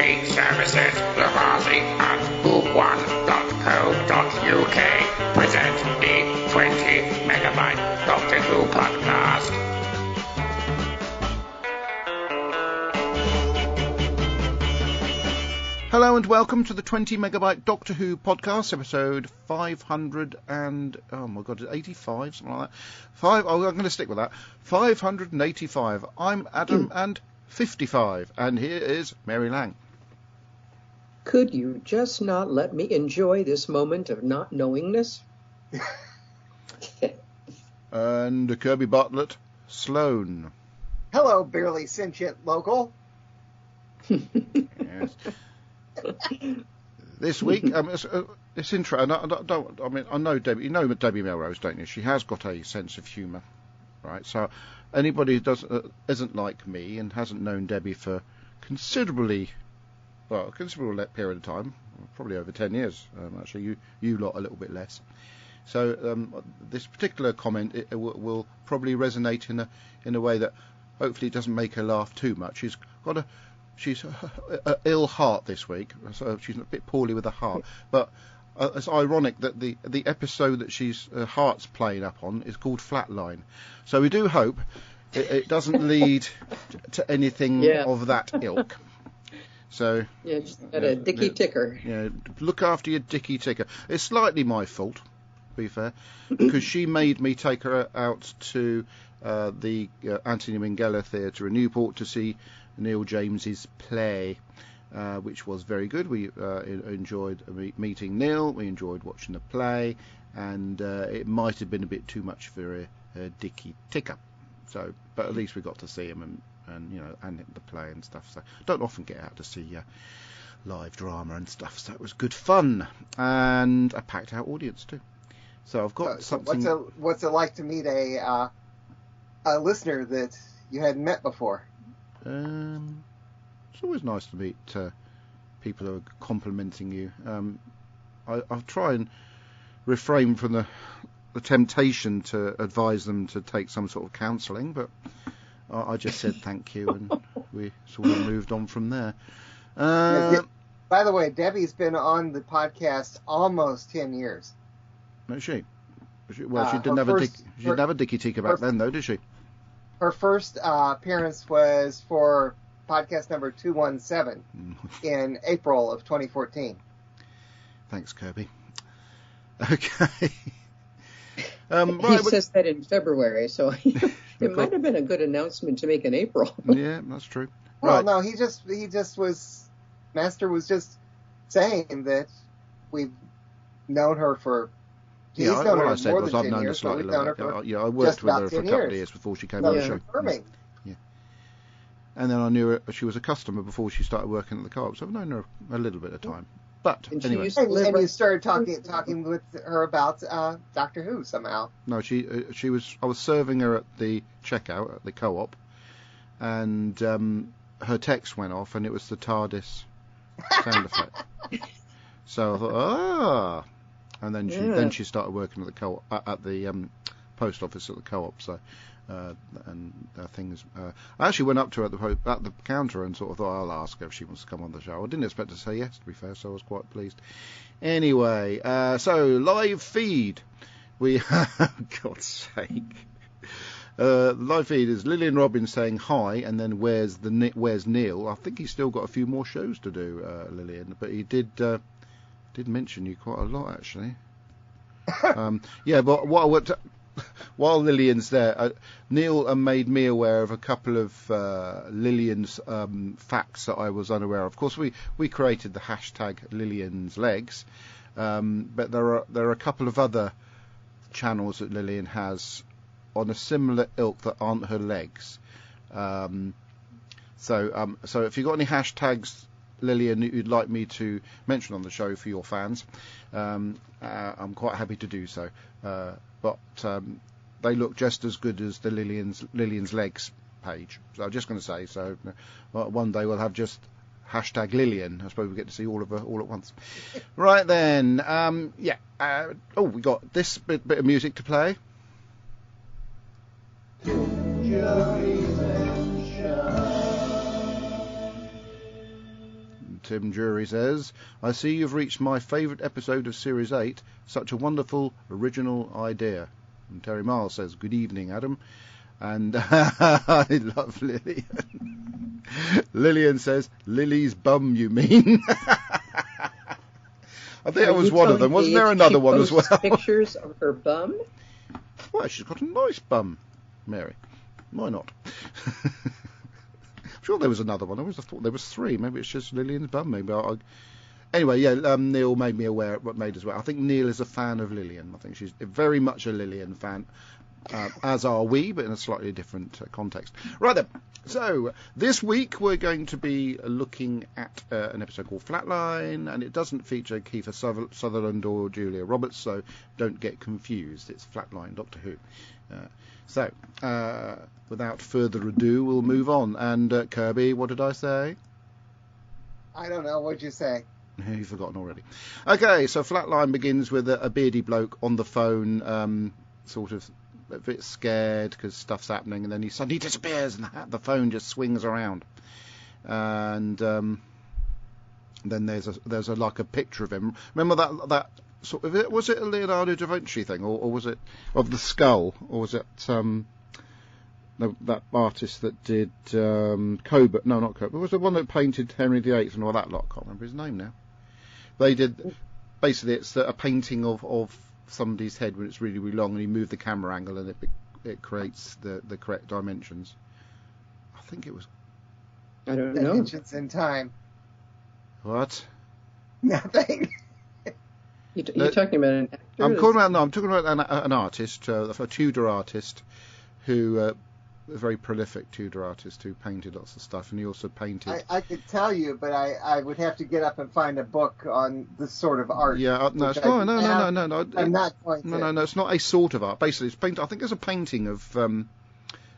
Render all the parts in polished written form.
Free services, Lavazzi and Who1.co.uk present the 20 Megabyte Doctor Who podcast. Hello and welcome to the 20 Megabyte Doctor Who podcast, episode 500 and, oh my god, 85, something like that. I'm going to stick with that. 585. I'm Adam and 55, and here is Mary Lang. Could you just not let me enjoy this moment of not knowingness? And Kirby Bartlett, Sloane. Hello, barely sentient local. Yes. This week, it's interesting. I know Debbie. You know Debbie Melrose, don't you? She has got a sense of humour, right? So anybody who isn't like me and hasn't known Debbie for a considerable period of time, probably over 10 years. Actually, you lot a little bit less. So this particular comment will probably resonate in a way that hopefully doesn't make her laugh too much. She's a ill heart this week, so she's a bit poorly with her heart. But it's ironic that the episode that she's heart's playing up on is called Flatline. So we do hope it doesn't lead to anything of that ilk. So just got a dicky ticker. Yeah, look after your dicky ticker. It's slightly my fault, to be fair, because she made me take her out to the Anthony Minghella Theatre in Newport to see Neil James's play, which was very good. We enjoyed meeting Neil, we enjoyed watching the play, and it might have been a bit too much for a dicky ticker. So, but at least we got to see him and the play and stuff. So don't often get out to see live drama and stuff. So it was good fun and a packed out audience too. So I've got something. What's it like to meet a listener that you hadn't met before? It's always nice to meet people who are complimenting you. I'll try and refrain from the temptation to advise them to take some sort of counselling, but I just said thank you, and we sort of moved on from there. By the way, Debbie's been on the podcast almost 10 years. No, she didn't have a dicky ticker back then, though, did she? Her first appearance was for podcast number 217 in April of 2014. Thanks, Kirby. Okay. He says that in February, so it might have been a good announcement to make in April. Yeah, that's true. Well, no, he just was. Master was just saying that we've known her for. He's known her more than 10 years, but we've known her for I worked with her for a couple of years before she came on the show. Yeah. And then I knew her, she was a customer before she started working at the co-op, so I've known her a little bit of time. But anyway. And you started talking with her about Doctor Who somehow. No, I was serving her at the checkout at the co-op, and her text went off, and it was the TARDIS sound effect. So I thought, and then she started working at the co-op at the post office at the co-op. So things. I actually went up to her at the counter and sort of thought I'll ask her if she wants to come on the show. I didn't expect to say yes, to be fair, so I was quite pleased. Anyway, so live feed. We God's sake. The live feed is Lillian Robbins saying hi, and then where's Neil? I think he's still got a few more shows to do, Lillian, but he did mention you quite a lot, actually. But while Lillian's there, Neil made me aware of a couple of Lillian's facts that I was unaware of. Of course, we created the hashtag Lillian's Legs, but there are a couple of other channels that Lillian has on a similar ilk that aren't her legs. So if you've got any hashtags, Lillian, you'd like me to mention on the show for your fans, I'm quite happy to do so. But they look just as good as the Lillian's Legs page. So I'm just going to say, so one day we'll have just hashtag Lillian. I suppose we get to see all of her all at once. Right then, we got this bit of music to play. Tim Jury says, I see you've reached my favourite episode of Series 8. Such a wonderful, original idea. And Terry Miles says, good evening, Adam. And I love Lillian. Lillian says, Lily's bum, you mean? I think that was one of them. Wasn't there another one as well? Pictures of her bum? Well, she's got a nice bum, Mary. Why not? I'm sure there was another one. I thought there was 3. Maybe it's just Lillian's bum. Maybe. Anyway, yeah. Neil made me aware. Made as well. I think Neil is a fan of Lillian. I think she's very much a Lillian fan, as are we, but in a slightly different context. Right then. So this week we're going to be looking at an episode called Flatline, and it doesn't feature Kiefer Sutherland or Julia Roberts, so don't get confused. It's Flatline, Doctor Who. So without further ado, we'll move on. And Kirby, what did I say? I don't know. What'd you say? You've forgotten already. Okay, so Flatline begins with a beardy bloke on the phone, sort of a bit scared because stuff's happening, and then he suddenly disappears, and the phone just swings around. And then there's like a picture of him. Remember that sort of, was it a Leonardo da Vinci thing, or was it of the skull, or was it that artist that did Coburn? No, not Coburn. It was the one that painted Henry VIII and all that lot. I can't remember his name now. They did, basically it's a painting of somebody's head when it's really, really long, and you move the camera angle and it creates the correct dimensions. I think it was. I don't know. Dimensions in time. What? Nothing. You're talking about an actor? I'm talking about an artist, a Tudor artist, who a very prolific Tudor artist who painted lots of stuff, and he also painted. I could tell you, but I would have to get up and find a book on this sort of art. Yeah, no. I'm not going to. No. It's not a sort of art. Basically, it's paint. I think there's a painting of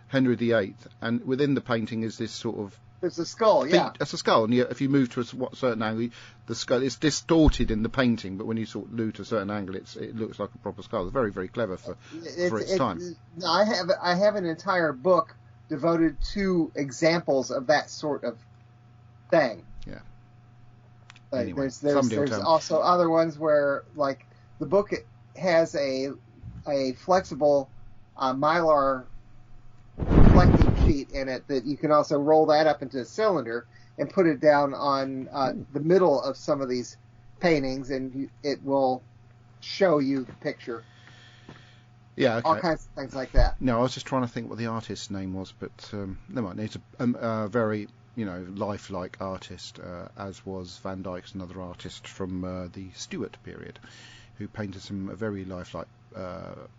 Henry VIII, and within the painting is this sort of. It's a skull, yeah. It's a skull, and if you move to a certain angle, the skull is distorted in the painting, but when you sort of move to a certain angle, it looks like a proper skull. It's very, very clever for its time. I have an entire book devoted to examples of that sort of thing. Yeah. Like anyway, there's also other ones where, like, the book has a flexible mylar reflective sheet in it that you can also roll that up into a cylinder and put it down on the middle of some of these paintings, and it will show you the picture. Yeah, okay. All kinds of things like that. No, I was just trying to think what the artist's name was, but never mind. It's a very, lifelike artist, as was Van Dyck's another artist from the Stuart period, who painted some very lifelike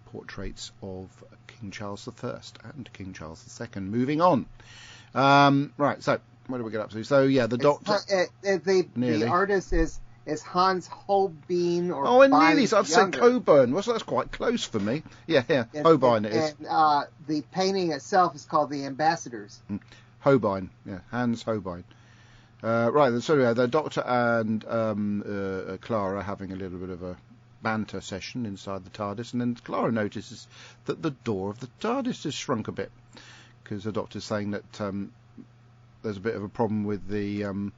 portraits of King Charles I and King Charles II. Moving on. Right, so where do we get up to? So, yeah, the Doctor... the artist is Hans Holbein or Oh, and nearly, I'd say Coburn. Well, so that's quite close for me. Yeah, Holbein it is. And the painting itself is called The Ambassadors. Holbein, yeah, Hans Holbein. Right, so yeah, the Doctor and Clara having a little bit of a banter session inside the TARDIS, and then Clara notices that the door of the TARDIS has shrunk a bit, because the Doctor's saying that there's a bit of a problem with the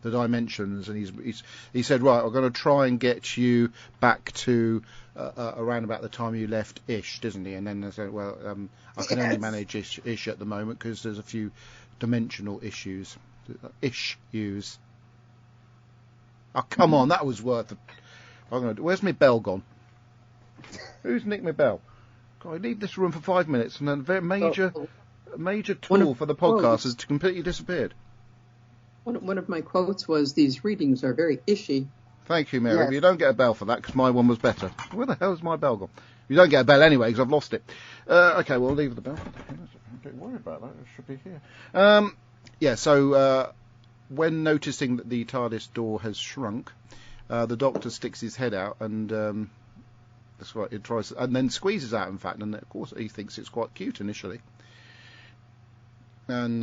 dimensions, and he said, right, I'm going to try and get you back to around about the time you left Ish, didn't he? And then they said, well, I can only manage Ish at the moment because there's a few dimensional issues. Issues. Oh, come on, that was worth it. Where's my bell gone? Who's nicked my bell? God, I leave this room for 5 minutes, and then a very major tool for the podcast has completely disappeared. One of my quotes was, "These readings are very ishy." Thank you, Mary. Yes. But you don't get a bell for that, because my one was better. Where the hell's my bell gone? You don't get a bell anyway, because I've lost it. Okay, we'll leave the bell. I'm getting worried about that. It should be here. So when noticing that the TARDIS door has shrunk, the Doctor sticks his head out, and that's what it tries, and then squeezes out, in fact, and of course he thinks it's quite cute initially. And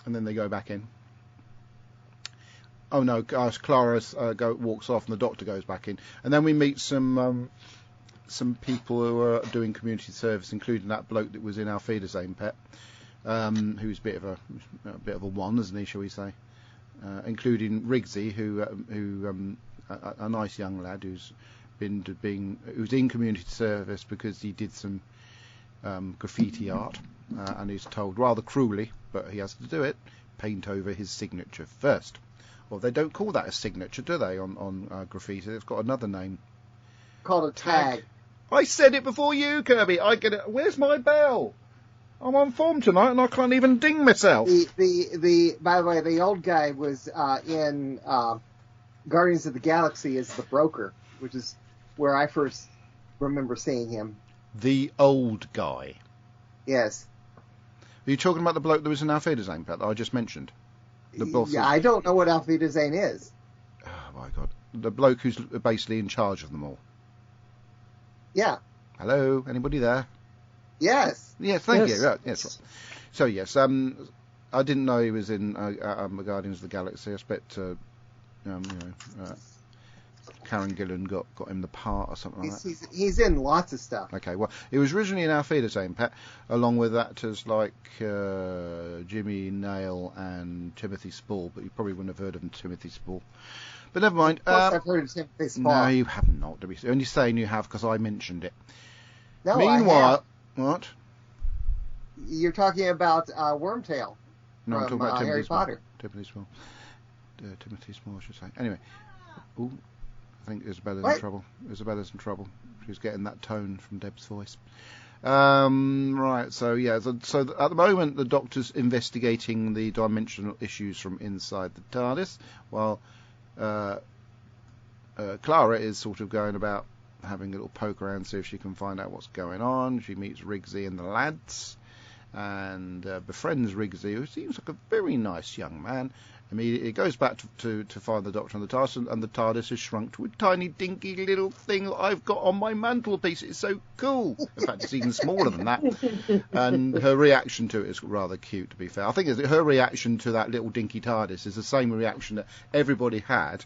then they go back in. Oh no, Clara walks off, and the Doctor goes back in, and then we meet some people who are doing community service, including that bloke that was in Auf Wiedersehen, Pet, who's a bit of a one, isn't he? Shall we say? including Rigsy, who a nice young lad who's in community service because he did some graffiti art, and he's told rather cruelly, but he has to do it, paint over his signature first. Well, they don't call that a signature, do they, on graffiti? It's got another name. Called a tag. I said it before you, Kirby. I get it. Where's my bell? I'm on form tonight, and I can't even ding myself. By the way, the old guy was in Guardians of the Galaxy as the broker, which is where I first remember seeing him. The old guy. Yes. Are you talking about the bloke that was in Auf Wiedersehen, Pat, that I just mentioned? The boss. Yeah, I don't know what Auf Wiedersehen is. Oh, my God. The bloke who's basically in charge of them all. Yeah. Hello? Anybody there? Yes. Yes, thank you. Right, yes. Right. So, yes, I didn't know he was in Guardians of the Galaxy. I expect, Karen Gillan got him the part or something like that. He's in lots of stuff. Okay, well, he was originally in Auf Wiedersehen, Pat, along with actors like Jimmy Nail and Timothy Spall, but you probably wouldn't have heard of Timothy Spall. But never mind. Of course I've heard of Timothy Spall. No, you have not. Only saying you have because I mentioned it. No, Meanwhile, what? You're talking about Wormtail. No, I'm talking about Harry Timothy Spall. Potter. Timothy Spall. Timothy Spall, I should say. Anyway. Ooh, I think Isabella's in trouble. Isabella's in trouble. She's getting that tone from Deb's voice. Right, so yeah, so at the moment the Doctor's investigating the dimensional issues from inside the TARDIS, while Clara is sort of going about having a little poke around, see if she can find out what's going on. She meets Rigsy and the lads, and befriends Rigsy, who seems like a very nice young man. Immediately goes back to find the Doctor on the TARDIS, and the TARDIS is shrunk to a tiny dinky little thing that I've got on my mantelpiece. It's so cool. In fact, it's even smaller than that. And her reaction to it is rather cute, to be fair. I think her reaction to that little dinky TARDIS is the same reaction that everybody had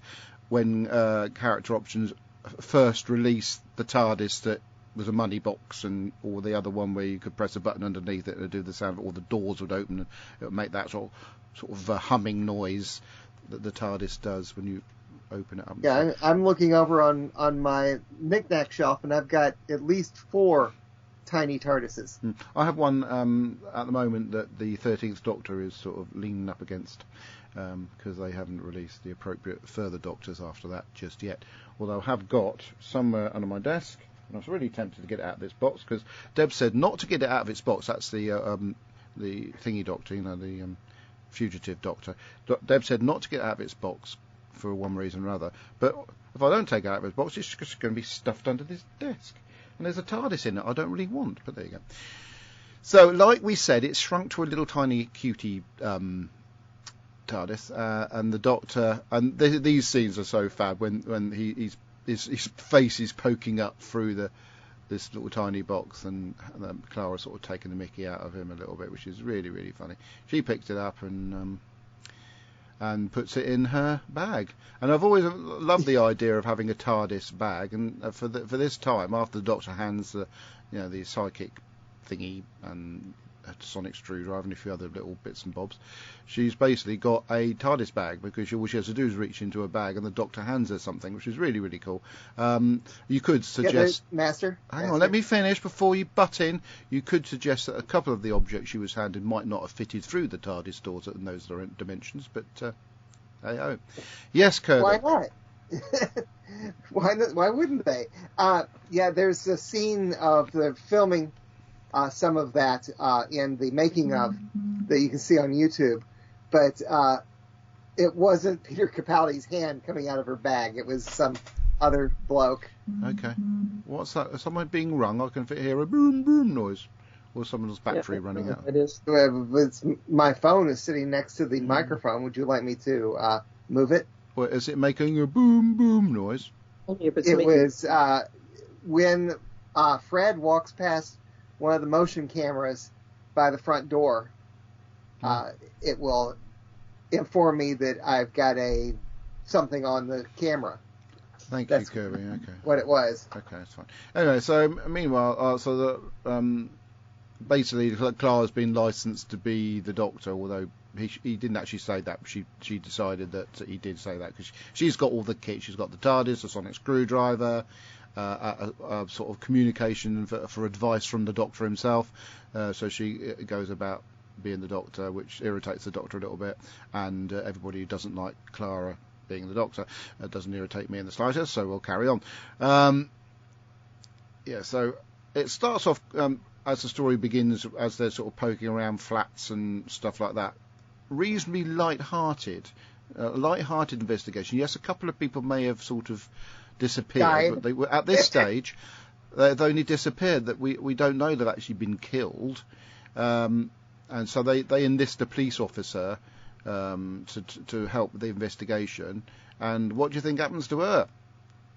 when Character Options first released the TARDIS that was a money box, and or the other one where you could press a button underneath it and it'd do the sound, or the doors would open and it would make that sort of humming noise that the TARDIS does when you open it up. Yeah, I'm looking over on my knick-knack shelf, and I've got at least 4 tiny TARDISes. I have one at the moment that the 13th Doctor is sort of leaning up against, because they haven't released the appropriate further Doctors after that just yet. Although I have got somewhere under my desk, and I was really tempted to get it out of this box, because Deb said not to get it out of its box. That's the thingy Doctor, the fugitive Doctor. Deb said not to get it out of its box for one reason or another. But if I don't take it out of its box, it's just going to be stuffed under this desk. And there's a TARDIS in it I don't really want, but there you go. So, like we said, it's shrunk to a little tiny cutie TARDIS, and the Doctor, and these scenes are so fab when his face is poking up through this little tiny box, and Clara's sort of taking the mickey out of him a little bit, which is really, really funny. She picks it up and puts it in her bag. And I've always loved the idea of having a TARDIS bag, and for this time, after the Doctor hands the psychic thingy and a sonic screwdriver and a few other little bits and bobs, she's basically got a TARDIS bag, because all she has to do is reach into a bag and the Doctor hands her something, which is really, really cool. You could suggest... Master? Hang on, let me finish before you butt in. You could suggest that a couple of the objects she was handed might not have fitted through the TARDIS doors in those dimensions, but hey-ho. Yes, Kirby. Why not? Why wouldn't they? Yeah, there's a scene of the filming some of that in the making of that you can see on YouTube, but it wasn't Peter Capaldi's hand coming out of her bag. It was some other bloke. Okay. What's that? Is someone being rung? I can hear a boom boom noise, or someone's battery running out. It is. My phone is sitting next to the microphone. Would you like me to move it? Or is it making a boom boom noise? It was when Fred walks past one of the motion cameras by the front door. It will inform me that I've got something on the camera. Thank you, Kirby. Okay. What it was. Okay, that's fine. Anyway, so meanwhile, basically Clara's been licensed to be the Doctor, although he didn't actually say that. But she decided that he did say that because she's got all the kit. She's got the TARDIS, a sonic screwdriver, a sort of communication for advice from the Doctor himself. So she goes about being the Doctor, which irritates the Doctor a little bit, and everybody who doesn't like Clara being the Doctor doesn't irritate me in the slightest. So we'll carry on. So it starts off as the story begins, as they're sort of poking around flats and stuff like that. Reasonably light-hearted investigation. Yes, a couple of people may have sort of disappeared, Died. but they were at this stage. They've only disappeared. That we don't know they've actually been killed, and so they enlist a police officer to help with the investigation. And what do you think happens to her?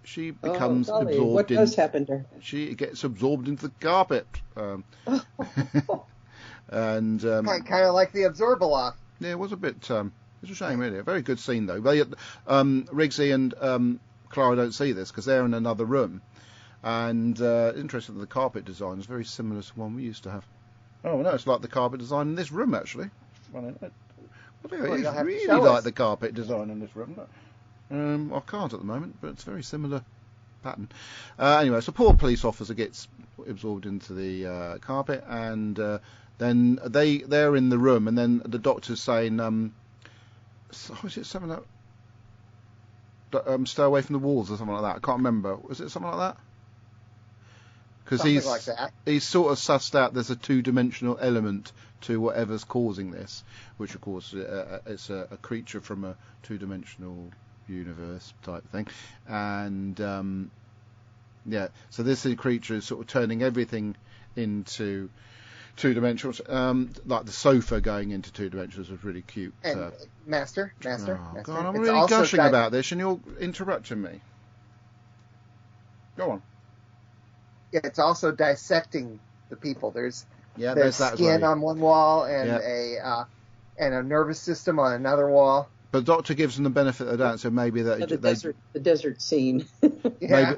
She becomes absorbed. What does happen to her? She gets absorbed into the carpet, and kind of like the Absorbaloff. yeah, it was a bit. It's a shame, really. A very good scene, though. Rigsy and Clara don't see this because they're in another room, and interesting that the carpet design is very similar to one we used to have. Oh no, it's like the carpet design in this room, actually. I really like the carpet design in this room. I can't at the moment, but it's a very similar pattern. Anyway, so poor police officer gets absorbed into the carpet, and then they're in the room, and then the Doctor's saying, is it something like stay away from the walls or something like that? I can't remember. Was it something like that? Because he's sort of sussed out there's a two-dimensional element to whatever's causing this, which of course it's a creature from a two-dimensional universe type thing, and so this creature is sort of turning everything into two dimensions, like the sofa going into two dimensions was really cute. And Master. God, I'm really gushing about this, and you're interrupting me. Go on. Yeah, it's also dissecting the people. There's that skin on one wall and a nervous system on another wall. But the Doctor gives them the benefit of the doubt, so maybe that the desert scene.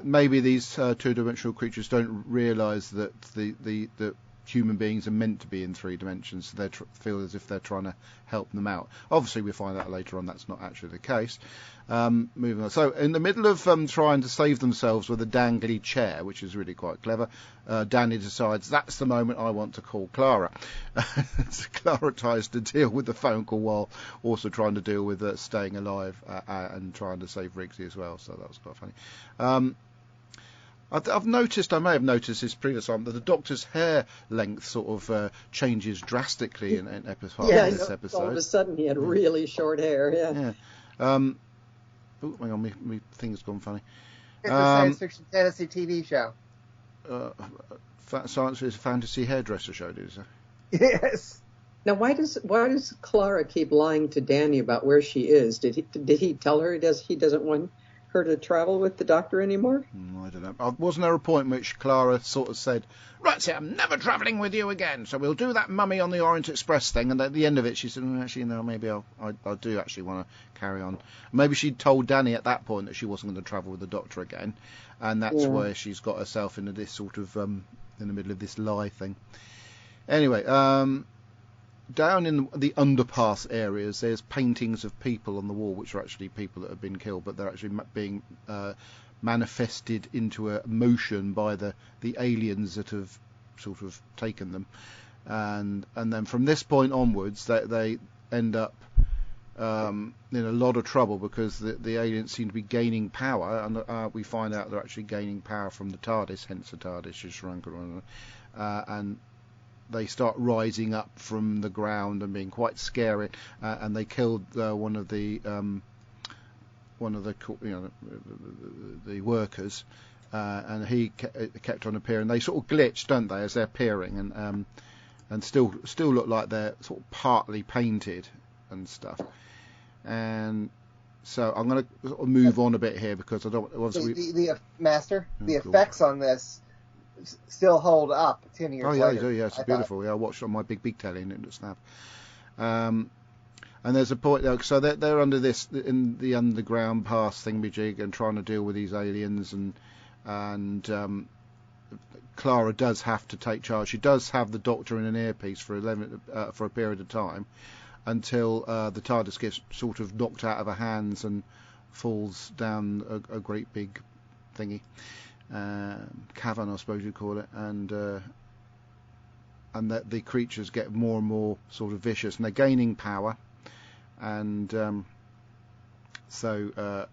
maybe these two-dimensional creatures don't realise that the human beings are meant to be in three dimensions, so they feel as if they're trying to help them out. Obviously, we find out later on that's not actually the case. Moving on. So, in the middle of trying to save themselves with a dangly chair, which is really quite clever, Danny decides that's the moment I want to call Clara. So Clara tries to deal with the phone call while also trying to deal with staying alive and trying to save Rigsy as well, so that was quite funny. I've noticed, I may have noticed this previous time, that the Doctor's hair length sort of changes drastically in episode. This episode. All of a sudden he had really short hair. Yeah. Hang on, my thing's gone funny. It's a science fiction fantasy TV show. Science fiction fantasy hairdresser show, did you say? Yes. Now, why does Clara keep lying to Danny about where she is? Did he tell her he doesn't want her to travel with the Doctor anymore? I don't know. Wasn't there a point in which Clara sort of said, right, I'm never travelling with you again, so we'll do that Mummy on the Orient Express thing, and at the end of it she said, actually no, maybe I do actually want to carry on. Maybe she'd told Danny at that point that she wasn't going to travel with the Doctor again, and that's where she's got herself into this sort of in the middle of this lie thing. Anyway, down in the underpass areas, there's paintings of people on the wall, which are actually people that have been killed, but they're actually being manifested into a motion by the aliens that have sort of taken them, and then from this point onwards, they end up in a lot of trouble because the aliens seem to be gaining power, and we find out they're actually gaining power from the TARDIS, hence the TARDIS is shrunk, and they start rising up from the ground and being quite scary, and they killed one of the the workers, and he kept on appearing. They sort of glitch, don't they, as they're appearing, and still look like they're sort of partly painted and stuff. And so I'm going to sort of move on a bit here because I don't. The effects on this still hold up 10 years later. Oh, yeah, they do, yeah, it's beautiful. Yeah, I watched it on my big telly and it looks snap. And there's a point, so they're under this, in the underground pass thingamajig and trying to deal with these aliens, and Clara does have to take charge. She does have the Doctor in an earpiece for a period of time, until the TARDIS gets sort of knocked out of her hands and falls down a great big thingy, cavern, I suppose you'd call it, and that the creatures get more and more sort of vicious, and they're gaining power, and so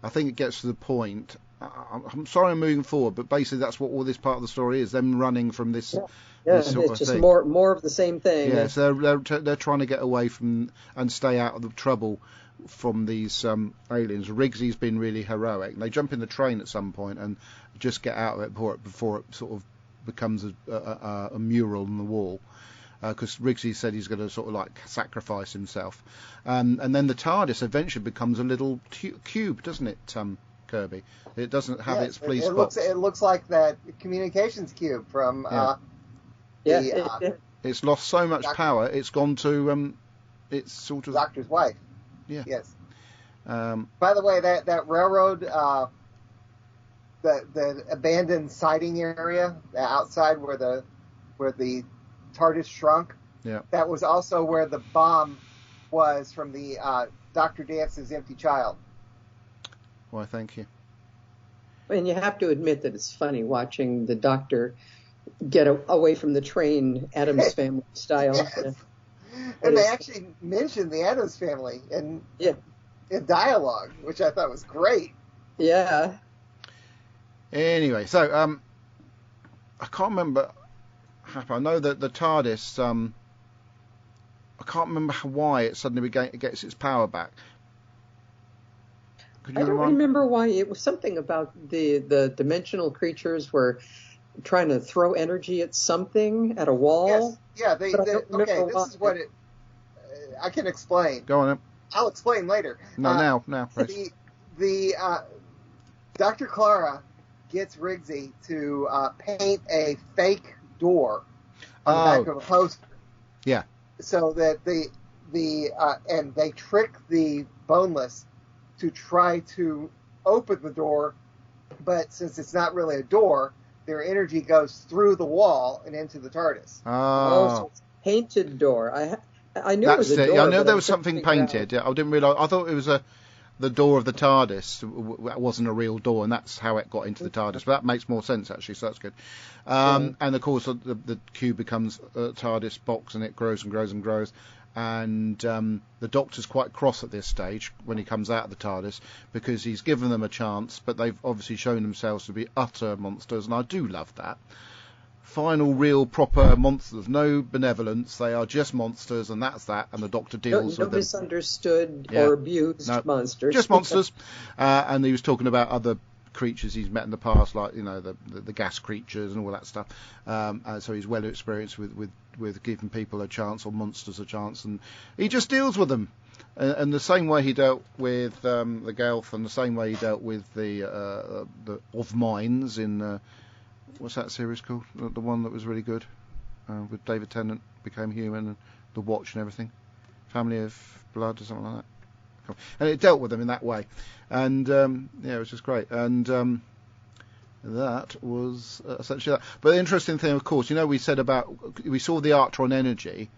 I think it gets to the point. I'm sorry I'm moving forward, but basically that's what all this part of the story is, them running from this, this sort it's of just thing. more of the same thing. Yeah, so they're trying to get away from and stay out of the trouble from these aliens. Riggsy's been really heroic. They jump in the train at some point and just get out of it before it sort of becomes a mural on the wall, because Riggsy said he's going to sort of like sacrifice himself, and then the TARDIS eventually becomes a little cube, doesn't it, Kirby? It doesn't have its police box. It looks like that communications cube from it's lost so much power. It's gone to it's sort of Doctor's wife. Yeah. Yes. By the way, that railroad, the abandoned siding area outside where the TARDIS shrunk. Yeah. That was also where the bomb was from the Dr. Dance's Empty Child. Why, thank you. And you have to admit that it's funny watching the Doctor get away from the train, Addams Family style. Yes. And they actually mentioned the Addams Family in dialogue, which I thought was great. Yeah. Anyway, so I can't remember. I know that the TARDIS. I can't remember why it suddenly gets its power back. I don't remember why. It was something about the dimensional creatures were trying to throw energy at something, at a wall. Yes. Yeah, this is what it... I can explain. Go on then. I'll explain later. No, now. The Dr. Clara gets Riggsy to paint a fake door on the back of a poster. Yeah. So that and they trick the Boneless to try to open the door, but since it's not really a door, their energy goes through the wall and into the TARDIS. So it's a painted door. I knew it was a door. I know there was something painted. I didn't realise. I thought it was the door of the TARDIS. It wasn't a real door, and that's how it got into the TARDIS. But that makes more sense, actually, so that's good. And, of course, the cube becomes a TARDIS box, and it grows and grows and grows. And the Doctor's quite cross at this stage when he comes out of the TARDIS, because he's given them a chance, but they've obviously shown themselves to be utter monsters, and I do love that. Final, real, proper monsters. No benevolence. They are just monsters, and that's that. And the Doctor deals with them. Misunderstood or abused monsters. Just monsters. And he was talking about other creatures he's met in the past, like the gas creatures and all that stuff. So he's well experienced with giving people a chance, or monsters a chance, and he just deals with them. And the same way he dealt with the Gelth, and the same way he dealt with the Of Minds in. What's that series called? The one that was really good, with David Tennant became human, and the Watch and everything. Family of Blood or something like that. And it dealt with them in that way, and it was just great. And that was essentially that. But the interesting thing, of course, we said we saw the Artron energy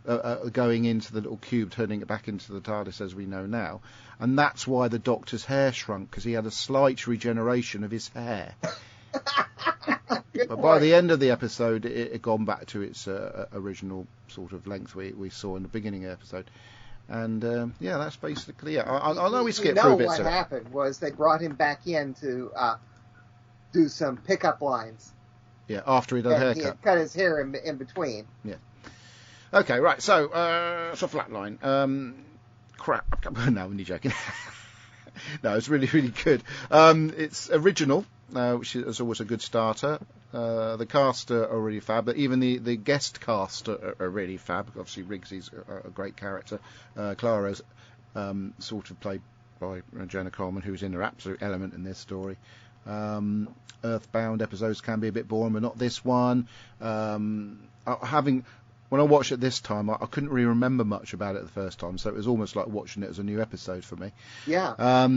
going into the little cube, turning it back into the TARDIS as we know now, and that's why the Doctor's hair shrunk, because he had a slight regeneration of his hair. But by the end of the episode, it had gone back to its original sort of length we saw in the beginning of the episode. And, that's basically it. I know we skipped through bits of it. What happened was they brought him back in to do some pickup lines. Yeah, after he'd had a haircut. He had cut his hair in between. Yeah. Okay, right, so Flatline. Crap. No, I'm only joking. No, it's really, really good. It's original, which is always a good starter. The cast are really fab, but even the guest cast are really fab. Obviously, Riggsy's a great character. Clara's sort of played by Jonah Coleman, who's in her absolute element in this story. Earthbound episodes can be a bit boring, but not this one. When I watched it this time, I couldn't really remember much about it the first time, so it was almost like watching it as a new episode for me. Yeah.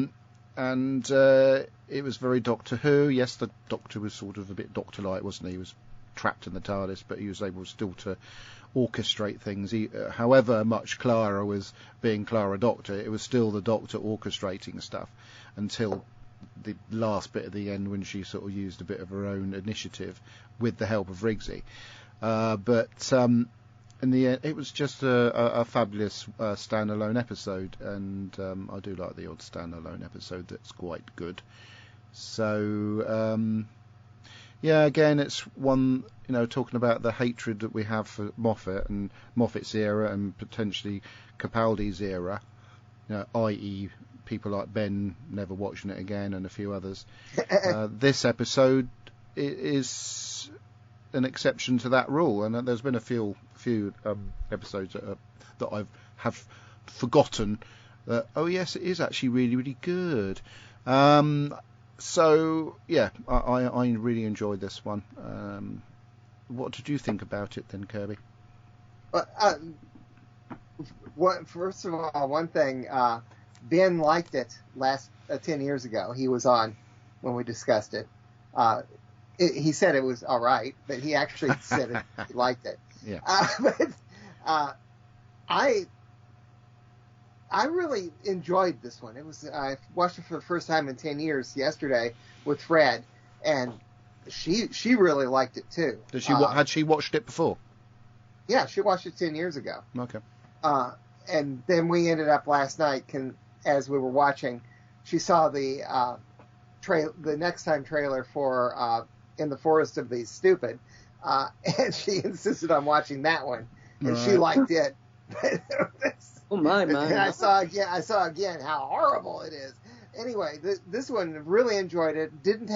And it was very Doctor Who. Yes, the Doctor was sort of a bit Doctor-like, wasn't he? He was trapped in the TARDIS, but he was able still to orchestrate things. However much Clara was being Clara Doctor, it was still the Doctor orchestrating stuff until the last bit at the end when she sort of used a bit of her own initiative with the help of Rigsy. But in the end, it was just a fabulous standalone episode, and I do like the odd standalone episode that's quite good. So, yeah, again, it's one, talking about the hatred that we have for Moffat and Moffat's era and potentially Capaldi's era, i.e. people like Ben never watching it again and a few others. This episode is an exception to that rule, and there's been a few episodes that I have forgotten that, oh yes, it is actually really, really good. So yeah, I really enjoyed this one. What did you think about it then, Kirby? First of all, one thing, Ben liked it 10 years ago. He was on when we discussed it. He said it was all right, but he actually said he liked it. Yeah. I really enjoyed this one. I watched it for the first time in 10 years yesterday with Fred, and she really liked it too. Did she? Had she watched it before? Yeah, she watched it 10 years ago. Okay. And then we ended up last night, as we were watching, she saw the Next Time trailer for In the Forest of the Stupid, and she insisted on watching that one, and she liked it. Oh my! And I saw again how horrible it is. Anyway, this one really enjoyed it. Didn't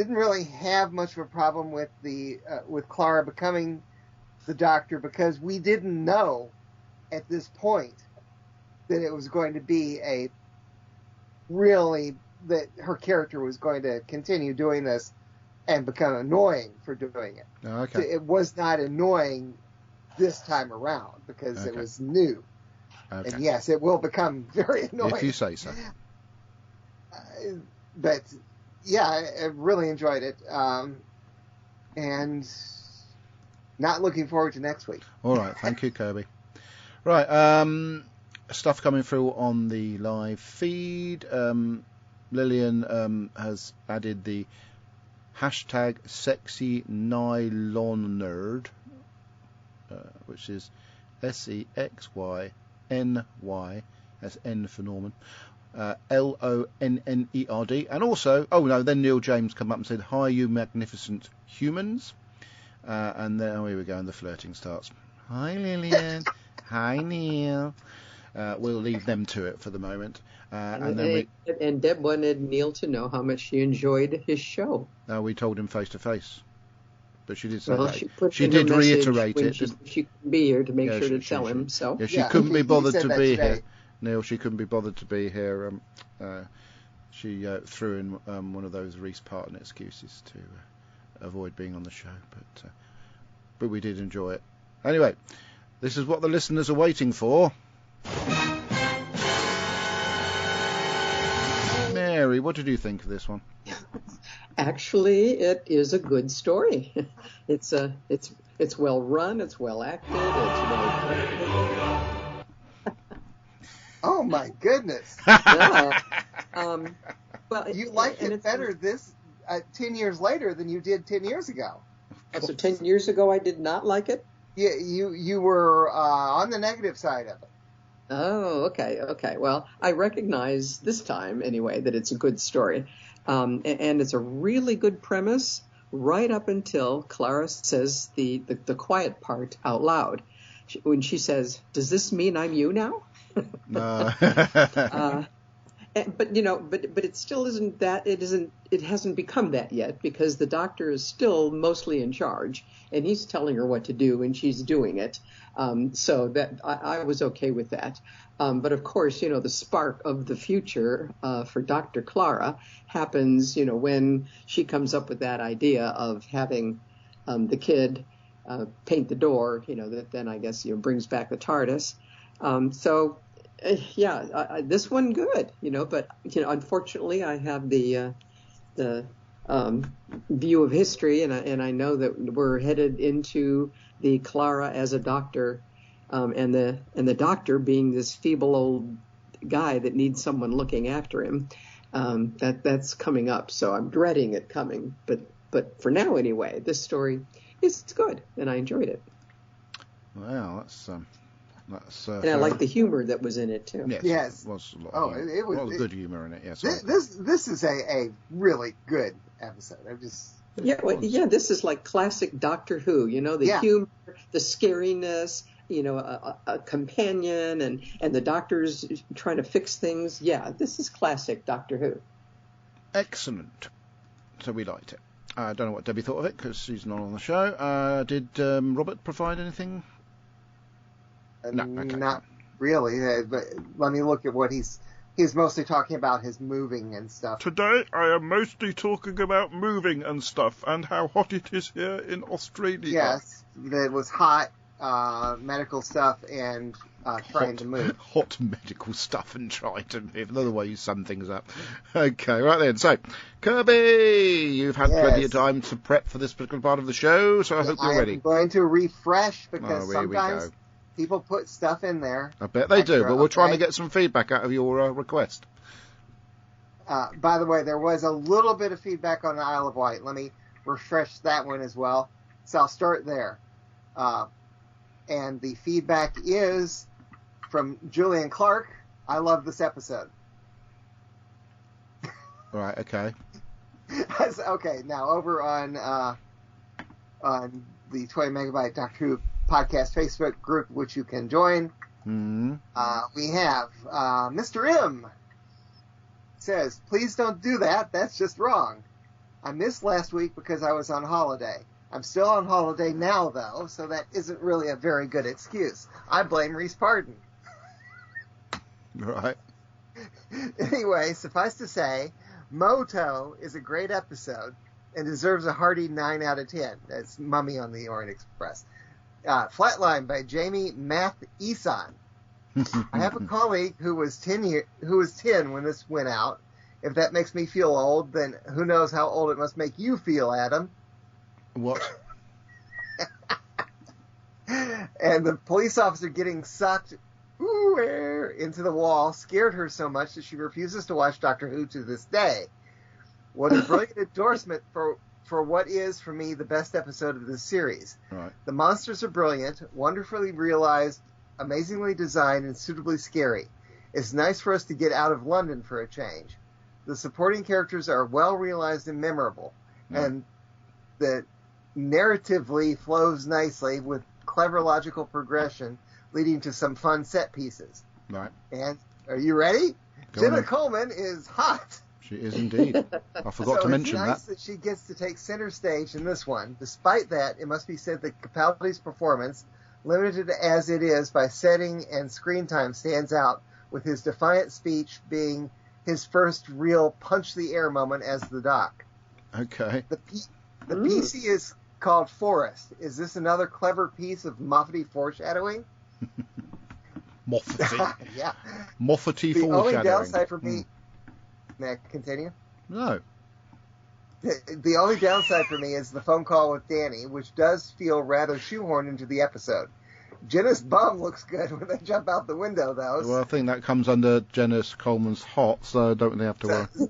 really have much of a problem with with Clara becoming the Doctor, because we didn't know at this point that it was going to be that her character was going to continue doing this and become annoying for doing it. Oh, okay. So it was not annoying this time around because it was new. Okay. And yes, it will become very annoying. If you say so. But yeah, I really enjoyed it. And not looking forward to next week. All right. Thank you, Kirby. Right. Stuff coming through on the live feed. Lillian has added the hashtag sexy nylon nerd, which is SEXYNY, that's N for Norman, LONNERD, and also, then Neil James come up and said, "Hi, you magnificent humans," and then here we go, and the flirting starts. Hi, Lillian. Hi, Neil. We'll leave them to it for the moment. And Deb wanted Neil to know how much she enjoyed his show. We told him face to face, but she did say that. She did reiterate it. She couldn't be here to make sure to tell him. So she couldn't be bothered to be here. Neil, she couldn't be bothered to be here. She threw in one of those Reese Parton excuses to avoid being on the show, but we did enjoy it. Anyway, this is what the listeners are waiting for. Mary, what did you think of this one? Actually, it is a good story. It's well run. It's well acted. It's well. Oh my goodness! Yeah. Well, you liked it better 10 years later than you did 10 years ago. So 10 years ago, I did not like it. Yeah, you were on the negative side of it. Oh, okay. Well, I recognize this time, anyway, that it's a good story. And it's a really good premise right up until Clara says the quiet part out loud. When she says, "Does this mean I'm you now?" No. But it still isn't that. It hasn't become that yet, because the Doctor is still mostly in charge, and he's telling her what to do, and she's doing it. So that I was okay with that. But of course, the spark of the future for Dr. Clara happens, when she comes up with that idea of having the kid paint the door. That then I guess brings back the TARDIS. This one good. But unfortunately, I have the view of history, and I know that we're headed into the Clara as a doctor, and the doctor being this feeble old guy that needs someone looking after him. That's coming up, so I'm dreading it coming. But for now, anyway, this story is good, and I enjoyed it. Well, that's and I like the humor that was in it too. Yes. It was a lot it was a lot of good humor in it. Yes. This is a really good episode. This is like classic Doctor Who. The humor, the scariness. A companion and the doctor's trying to fix things. Yeah, this is classic Doctor Who. Excellent. So we liked it. I don't know what Debbie thought of it because she's not on the show. Did Robert provide anything? No, okay. Not really. But let me look at what he's mostly talking about, his moving and stuff. Today I am mostly talking about moving and stuff and how hot it is here in Australia. Yes, it was hot. Medical stuff and trying to move. Hot medical stuff and trying to move. Another way you sum things up. Okay, right then. So, Kirby, you've had plenty of time to prep for this particular part of the show, so I hope you're ready. I'm going to refresh because sometimes people put stuff in there. I bet they do, but we're trying to get some feedback out of your request. By the way, there was a little bit of feedback on the Isle of Wight. Let me refresh that one as well. So I'll start there. And the feedback is from Julian Clark. I love this episode. Right, okay. Okay, now over on the 20 Megabyte Doctor Who podcast Facebook group, which you can join, we have Mr. M. Says, please don't do that. That's just wrong. I missed last week because I was on holiday. I'm still on holiday now, though, so that isn't really a very good excuse. I blame Reese Pardon. Right. Anyway, suffice to say, Moto is a great episode and deserves a hearty 9 out of 10. That's Mummy on the Orient Express. Flatline by Jamie Math Eson. I have a colleague who was 10 when this went out. If that makes me feel old, then who knows how old it must make you feel, Adam. What? And the police officer getting sucked into the wall scared her so much that she refuses to watch Doctor Who to this day. What a brilliant endorsement for what is, for me, the best episode of this series. Right. The monsters are brilliant, wonderfully realized, amazingly designed, and suitably scary. It's nice for us to get out of London for a change. The supporting characters are well realized and memorable, and the narratively flows nicely with clever logical progression, leading to some fun set pieces. Right. And are you ready? Jenna Coleman is hot. She is indeed. I forgot to mention that. It's nice that she gets to take center stage in this one. Despite that, it must be said that Capaldi's performance, limited as it is by setting and screen time, stands out, with his defiant speech being his first real punch-the-air moment as the Doc. Okay. The PC is called Forest. Is this another clever piece of Moffat foreshadowing? Moffat. Yeah. Moffat foreshadowing. The only downside for me... May I continue? No. The only downside for me is the phone call with Danny, which does feel rather shoehorned into the episode. Jenna's bum looks good when they jump out the window, though. Well, I think that comes under Jenna Coleman's hot, so I don't really have to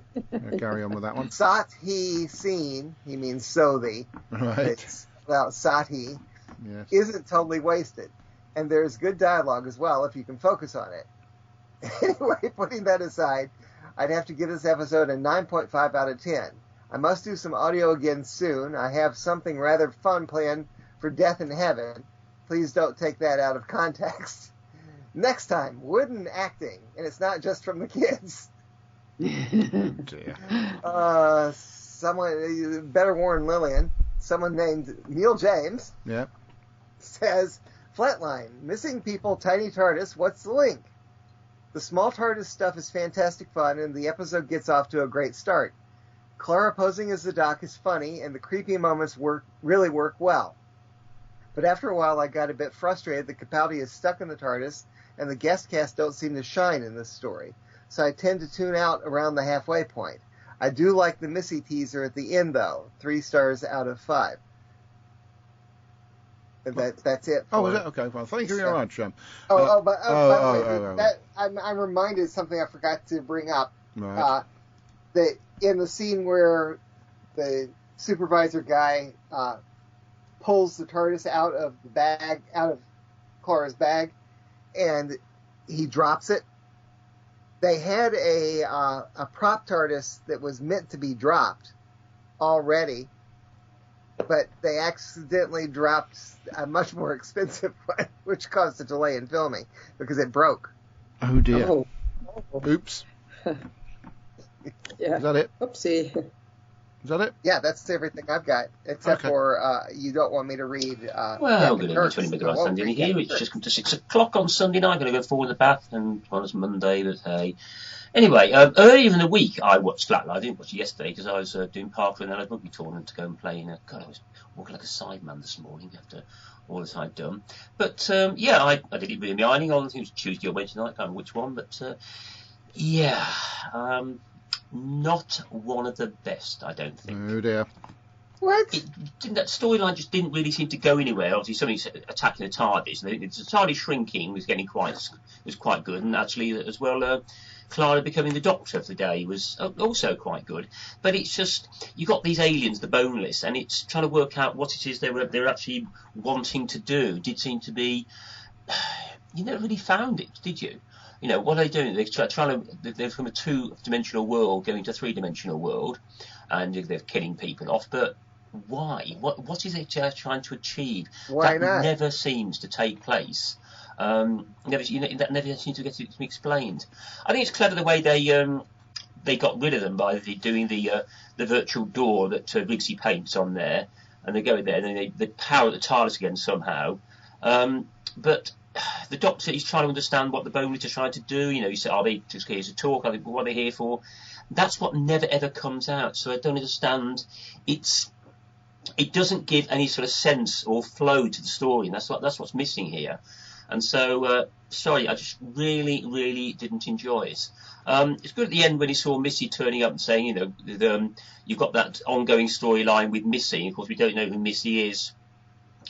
carry on with that one. Sati scene, he means Sothi. Right. It's about Sati. Yes. Isn't totally wasted. And there's good dialogue as well if you can focus on it. Anyway, putting that aside, I'd have to give this episode a 9.5 out of 10. I must do some audio again soon. I have something rather fun planned for Death in Heaven. Please don't take that out of context. Next time, wooden acting, and it's not just from the kids. Dear. Someone, better warn Lillian, someone named Neil James, says, Flatline, missing people, tiny TARDIS, what's the link? The small TARDIS stuff is fantastic fun, and the episode gets off to a great start. Clara posing as the Doc is funny, and the creepy moments really work well. But after a while, I got a bit frustrated that Capaldi is stuck in the TARDIS, and the guest cast don't seem to shine in this story. So I tend to tune out around the halfway point. I do like the Missy teaser at the end, though. 3 stars out of 5. That's it. Oh, is it? Okay, well, thank you very much. By the way, I'm reminded of something I forgot to bring up. Right. That in the scene where the supervisor guy pulls the TARDIS out of Clara's bag, and he drops it. They had a prop TARDIS that was meant to be dropped already, but they accidentally dropped a much more expensive one, which caused a delay in filming because it broke. Oh dear. Oh. Oops. Yeah. Is that it? Oopsie. Is that it? Yeah, that's everything I've got, except for you don't want me to read. Well, good evening, 20 minutes on Sunday here. It's just come to 6 o'clock on Sunday night. I'm going to go forward the bath, and well, it's Monday, but hey. Anyway, earlier in the week, I watched Flatline. I didn't watch it yesterday because I was doing Parker and then a rugby tournament to go and play. God, I was walking like a sideman this morning after all that I'd done. But yeah, I did it with my ironing on. I think it was Tuesday or Wednesday night. I can't remember which one, but yeah. Not one of the best, I don't think. Oh dear. What? That storyline just didn't really seem to go anywhere. Obviously, somebody's attacking the TARDIS. The TARDIS shrinking was quite good, and actually as well, Clara becoming the Doctor of the day was also quite good. But it's just you got these aliens, the boneless, and it's trying to work out what it is they're actually wanting to do. Did seem to be you never really found it, did you? You know, what are they doing? They're from a 2-dimensional world going to a 3-dimensional world, and they're killing people off. But why? What is it trying to achieve? Why that not? never seems to take place. That never seems to get to be explained. I think it's clever the way they got rid of them by doing the virtual door that Rigsy paints on there, and they go in there and then they power the TARDIS again somehow. But the Doctor is trying to understand what the boneless are trying to do. You know, you say, are they just here to talk? What are they here for? That's what never ever comes out. So I don't understand. It doesn't give any sort of sense or flow to the story, and that's what's missing here. And so, sorry, I just really, really didn't enjoy it. It's good at the end when he saw Missy turning up and saying, you know, you've got that ongoing storyline with Missy. Of course, we don't know who Missy is,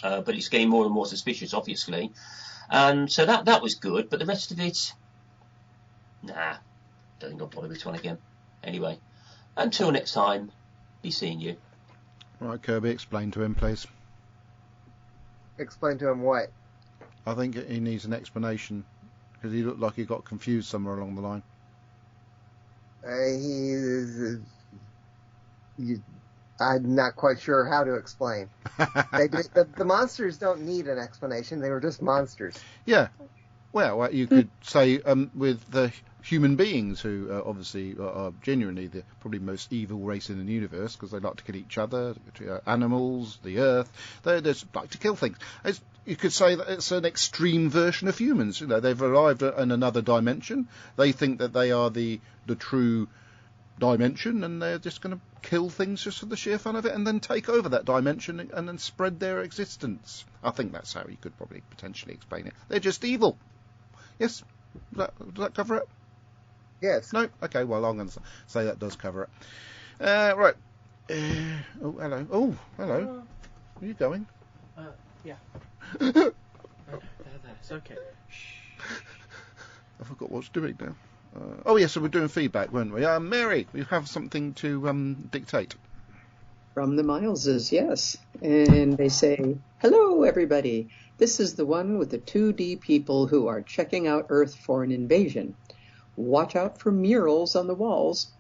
but it's getting more and more suspicious, obviously. And so that was good, but the rest of it, nah, don't think I'll bother with one again. Anyway, until next time, be seeing you. Right, Kirby, explain to him, please. Explain to him what? I think he needs an explanation, because he looked like he got confused somewhere along the line. I'm not quite sure how to explain. The monsters don't need an explanation. They were just monsters. Yeah. Well, you could say with the human beings who obviously are genuinely the probably most evil race in the universe because they like to kill each other, animals, the earth. They just like to kill things. You could say that it's an extreme version of humans. You know, they've arrived in another dimension. They think that they are the true dimension, and they're just going to kill things just for the sheer fun of it and then take over that dimension and then spread their existence. I think that's how you could probably potentially explain it. They're just evil. Yes? Does that cover it? Yes. No? Okay, well, I'm going to say that does cover it. Right. Oh, hello. Oh, hello. Are you going? Yeah. There, it's okay. Shh. I forgot what I was doing now. Oh, yes, so we're doing feedback, weren't we? Mary, we have something to dictate. From the Mileses, yes. And they say, hello, everybody. This is the one with the 2D people who are checking out Earth for an invasion. Watch out for murals on the walls.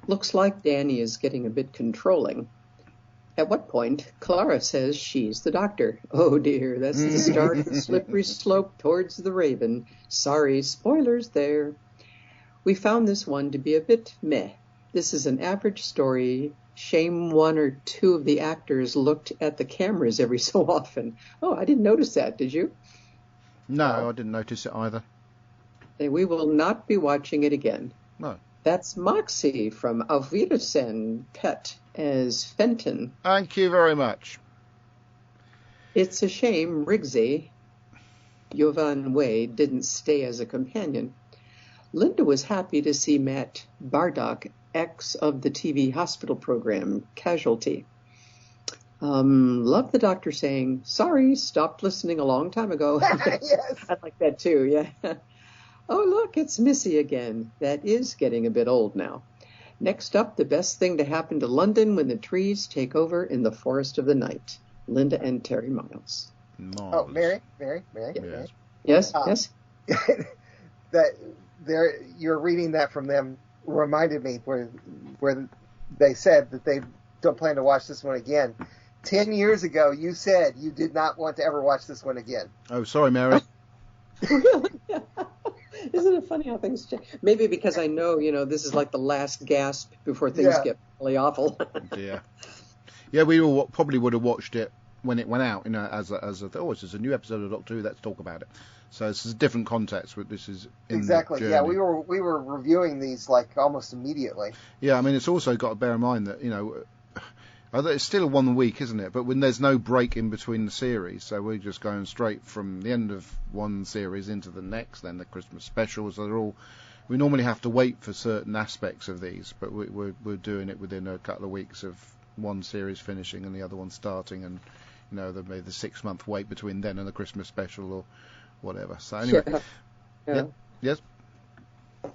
Looks like Danny is getting a bit controlling. At what point, Clara says she's the Doctor. Oh, dear, that's the start of the slippery slope towards the Raven. Sorry, spoilers there. We found this one to be a bit meh. This is an average story. Shame 1 or 2 of the actors looked at the cameras every so often. Oh, I didn't notice that, did you? No, I didn't notice it either. We will not be watching it again. No. That's Moxie from Auf Wiedersehen, Pet, as Fenton. Thank you very much. It's a shame Rigsy, Jovan Wade, didn't stay as a companion. Linda was happy to see Matt Bardock X of the TV hospital program, Casualty. Love the doctor saying, "Sorry, stopped listening a long time ago." Yes. I like that too, yeah. Oh, look, it's Missy again. That is getting a bit old now. Next up, the best thing to happen to London when the trees take over in the forest of the night. Linda and Terry Miles. Oh, Mary. Yes, yes. That you're reading that from them reminded me where they said that they don't plan to watch this one again. 10 years ago, you said you did not want to ever watch this one again. Oh, sorry, Mary. Really? Isn't it funny how things change? Maybe because I know, this is like the last gasp before things get really awful. Yeah, we all probably would have watched it when it went out, as this is a new episode of Doctor Who, let's talk about it. So this is a different context. This is exactly. Yeah, we were reviewing these like almost immediately. Yeah, I mean, it's also got to bear in mind that it's still 1 week, isn't it? But when there's no break in between the series, so we're just going straight from the end of one series into the next. Then the Christmas specials are all. We normally have to wait for certain aspects of these, but we're doing it within a couple of weeks of one series finishing and the other one starting, and there may be the 6-month wait between then and the Christmas special or whatever. So anyway, yeah. Yes.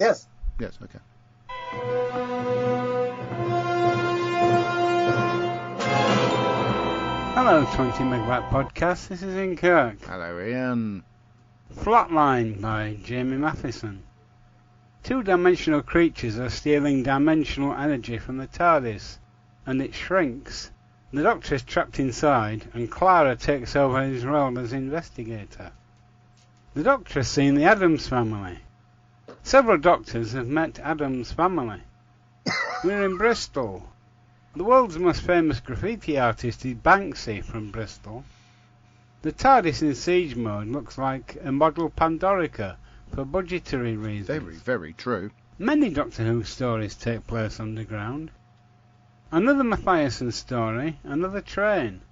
Okay. Hello, 20 Megabyte Podcast. This is Ian Kirk. Hello, Ian. Flatline by Jamie Matheson. Two-dimensional creatures are stealing dimensional energy from the TARDIS, and it shrinks. The Doctor is trapped inside, and Clara takes over his role as investigator. The Doctor has seen the Addams Family. Several Doctors have met Addams Family. We're in Bristol. The world's most famous graffiti artist is Banksy from Bristol. The TARDIS in siege mode looks like a model Pandorica for budgetary reasons. Very, very true. Many Doctor Who stories take place underground. Another Mathiasson story, another train.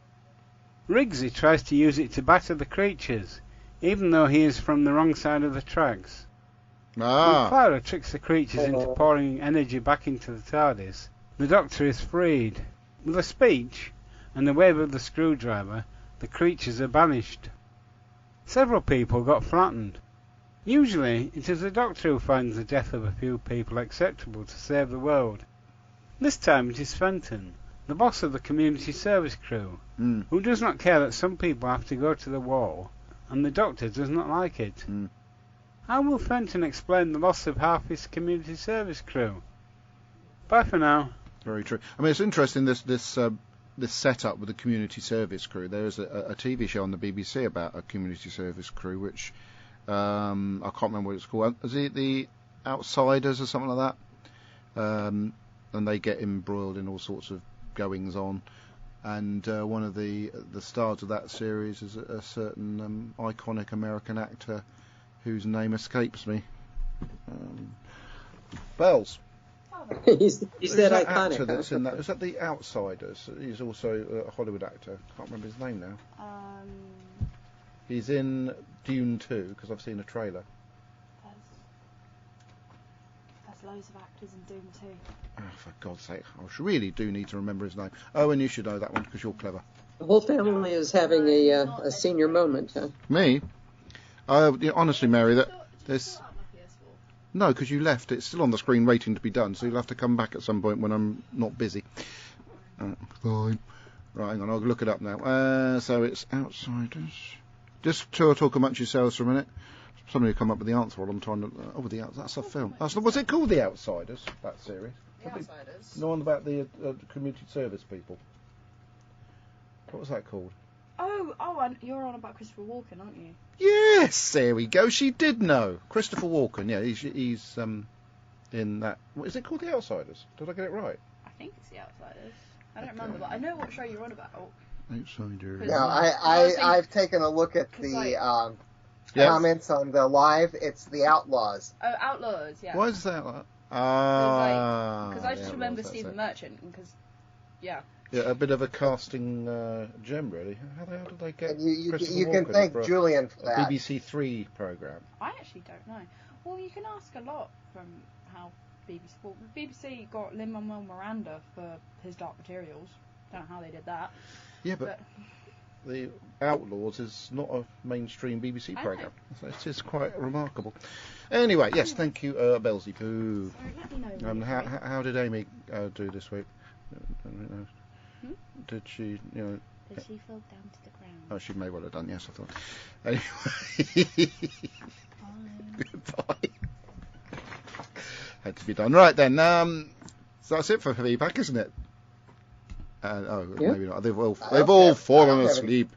Rigsy tries to use it to batter the creatures, even though he is from the wrong side of the tracks. When Clara tricks the creatures into pouring energy back into the TARDIS, the Doctor is freed. With a speech and a wave of the screwdriver, the creatures are banished. Several people got flattened. Usually, it is the Doctor who finds the death of a few people acceptable to save the world. This time it is Fenton, the boss of the community service crew, who does not care that some people have to go to the wall, and the Doctor does not like it. How will Fenton explain the loss of half his community service crew? Bye for now. Very true. I mean, it's interesting, this setup with the community service crew. There is a TV show on the BBC about a community service crew, which I can't remember what it's called. Is it The Outsiders or something like that? And they get embroiled in all sorts of goings on. And one of the stars of that series is a certain iconic American actor whose name escapes me. Bells. He's that iconic. Actor that's in that. Is that The Outsiders? He's also a Hollywood actor. Can't remember his name now. He's in Dune 2 because I've seen a trailer. There's loads of actors in Dune 2. Oh, for God's sake, I really do need to remember his name. Oh, and you should know that one because you're clever. The whole family is having a senior moment, huh? Me? Honestly, Mary, there's... No, because you left. It's still on the screen waiting to be done, so you'll have to come back at some point when I'm not busy. Fine. Right, hang on, I'll look it up now. So it's Outsiders. Just talk amongst yourselves for a minute. Somebody will come up with the answer while I'm trying to... that's a film. Was it called The Outsiders, that series? The Outsiders? No one about the community service people. What was that called? Oh, you're on about Christopher Walken, aren't you? Yes, there we go. She did know. Christopher Walken, yeah, he's in that... What, is it called The Outsiders? Did I get it right? I think it's The Outsiders. I don't remember, but I know what show you're on about. Outsiders. No, I've taken a look at the comments on the live. It's The Outlaws. Oh, Outlaws, yeah. Why is that? Because I just remember Stephen Merchant, because, yeah, a bit of a casting gem, really. How the hell did they get? You can thank Julian for that. BBC Three program. I actually don't know. Well, you can ask a lot from how BBC. Well, the BBC got Lin-Manuel Miranda for his Dark Materials. Don't know how they did that. Yeah, but the Outlaws is not a mainstream BBC programme. So it is quite remarkable. Anyway, yes, thank you, Belsy Poo. Sorry, let me know. How did Amy do this week? Did she, Did she fall down to the ground? Oh, she may well have done, yes, I thought. Anyway. Goodbye. Had to be done. Right then, so that's it for feedback, isn't it? Maybe not. They've all fallen asleep.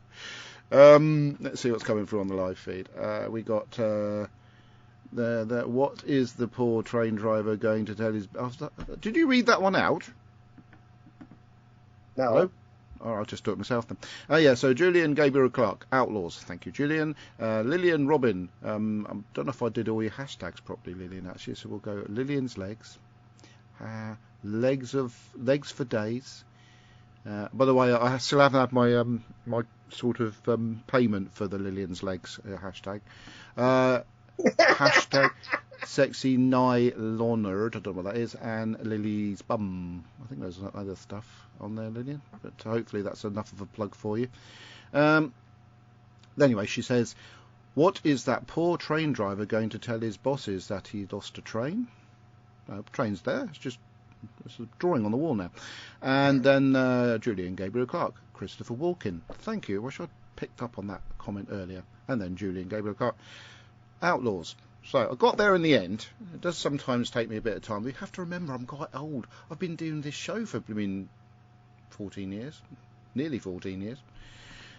Let's see what's coming through on the live feed. We got what is the poor train driver going to tell his... Did you read that one out? No. Hello? Oh, I'll just do it myself then. Yeah, so Julian Gabriel Clark, Outlaws. Thank you, Julian. Lillian Robin. I don't know if I did all your hashtags properly, Lillian, actually. So we'll go Lillian's legs. Legs for days. By the way, I still haven't had my my sort of payment for the Lillian's legs hashtag. Hashtag sexy Leonard, I don't know what that is, and Lily's bum. I think there's other stuff on there, Lillian, but hopefully that's enough of a plug for you. Anyway, she says, what is that poor train driver going to tell his bosses, that he lost a train? Train's there, it's a drawing on the wall now. And then Julian Gabriel Clark, Christopher Walken. Thank you. I wish I'd picked up on that comment earlier. And then Julian Gabriel Clark, Outlaws. So I got there in the end. It does sometimes take me a bit of time. You have to remember I'm quite old. I've been doing this show for 14 years, nearly 14 years.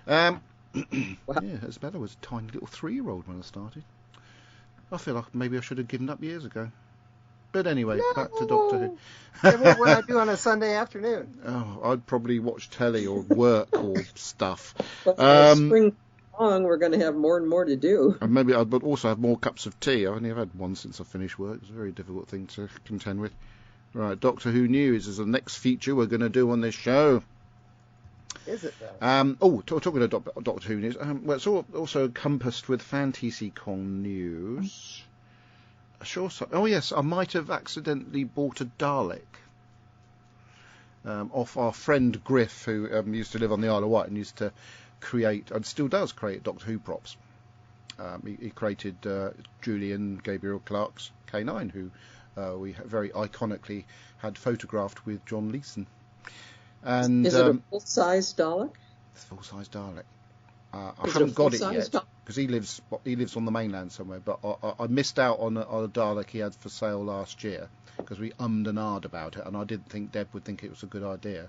Wow. Yeah, Isabella was a tiny little 3-year-old when I started. I feel like maybe I should have given up years ago. But anyway, back to Doctor Who. What would I do on a Sunday afternoon? Oh, I'd probably watch telly or work or stuff. Spring long, we're going to have more and more to do. And maybe I'd also have more cups of tea. I've only had one since I finished work. It's a very difficult thing to contend with. Right, Doctor Who News is the next feature we're going to do on this show. Is it though? Talking about Doctor Who News, well, it's also encompassed with FantasyCon news. Sure. Oh yes, I might have accidentally bought a Dalek off our friend Griff, who used to live on the Isle of Wight and used to create, and still does create, Doctor Who props. He created Julian Gabriel Clark's K9, who we very iconically had photographed with John Leeson. And is it a full-size Dalek? It's a full-size Dalek. I haven't got it yet because he lives on the mainland somewhere. But I missed out on a Dalek he had for sale last year because we ummed and ahed about it, and I didn't think Deb would think it was a good idea.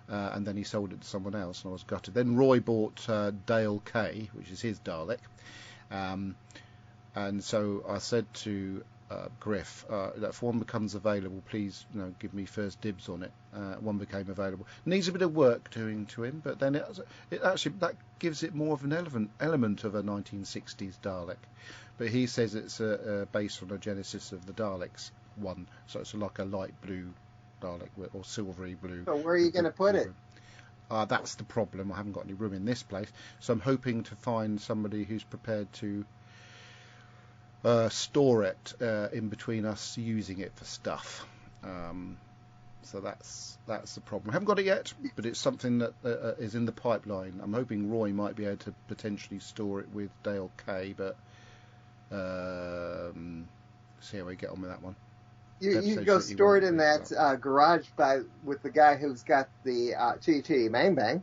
And then he sold it to someone else, and I was gutted. Then Roy bought Dale K, which is his Dalek, and so I said to Griff, that if one becomes available, please, give me first dibs on it. One became available. Needs a bit of work doing to him, but then it actually that gives it more of an element of a 1960s Dalek. But he says it's based on a Genesis of the Daleks one, so it's like a light blue Dalek or silvery blue. So where are you going to put it? That's the problem. I haven't got any room in this place, so I'm hoping to find somebody who's prepared to store it in between us using it for stuff. So that's the problem. I haven't got it yet, but it's something that is in the pipeline. I'm hoping Roy might be able to potentially store it with Dale K, but see how we get on with that one. You go store it in that garage with the guy who's got the Chitty Chitty Bang Bang.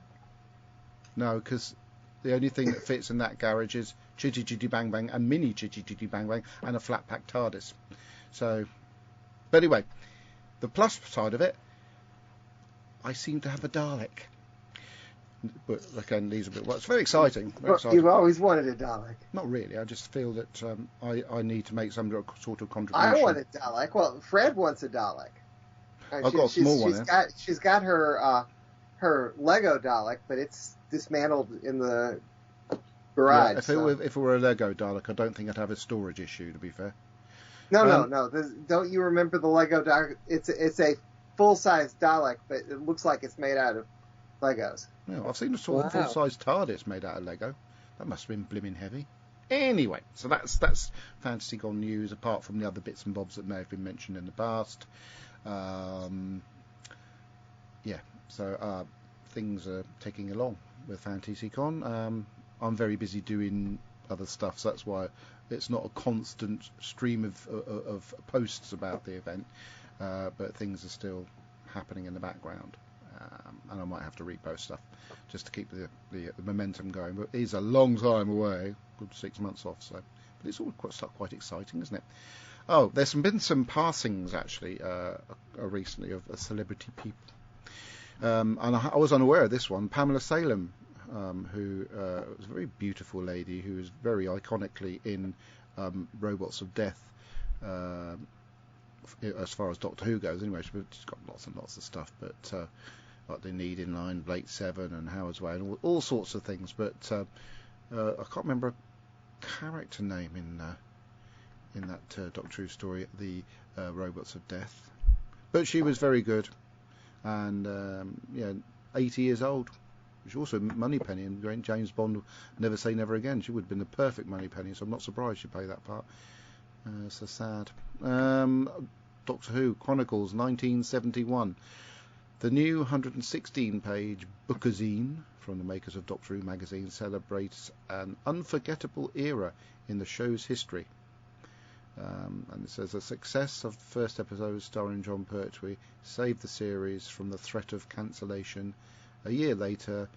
No, because the only thing that fits in that garage is Chitty Chitty Bang Bang and mini Chitty Chitty Bang Bang and a flat pack TARDIS. So, but anyway, the plus side of it, I seem to have a Dalek. But again, these are a bit. Well, it's very exciting. You've always wanted a Dalek. Not really. I just feel that I need to make some sort of contribution. I want a Dalek. Well, Fred wants a Dalek. I've got a small one. She's got her Lego Dalek, but it's dismantled in the garage. Yeah, if it were a Lego Dalek, I don't think I'd have a storage issue. To be fair. No. Don't you remember the Lego Dalek? It's a full-size Dalek, but it looks like it's made out of Legos. No, I've seen a sort of full-size TARDIS made out of Lego. That must have been blimmin' heavy. Anyway, so that's FantasyCon news, apart from the other bits and bobs that may have been mentioned in the past. So things are ticking along with FantasyCon. I'm very busy doing other stuff, so that's why it's not a constant stream of posts about the event, but things are still happening in the background, and I might have to repost stuff just to keep the momentum going. But it is a long time away, good 6 months off, so but it's all quite exciting, isn't it? Oh, there's been some passings actually recently of celebrity people. And I was unaware of this one. Pamela Salem, who was a very beautiful lady who was very iconically in Robots of Death, as far as Doctor Who goes. Anyway, she's got lots and lots of stuff, but like The Need in Line, Blake Seven, and Howard's Way, and all sorts of things. But I can't remember a character name in that Doctor Who story, the Robots of Death. But she was very good. And 80 years old. She's also Moneypenny, and James Bond Never Say Never Again. She would have been the perfect Moneypenny, so I'm not surprised she played that part. So sad. Doctor Who Chronicles 1971. The new 116-page bookazine from the makers of Doctor Who magazine celebrates an unforgettable era in the show's history. And it says the success of the first episode starring John Pertwee saved the series from the threat of cancellation. A year later,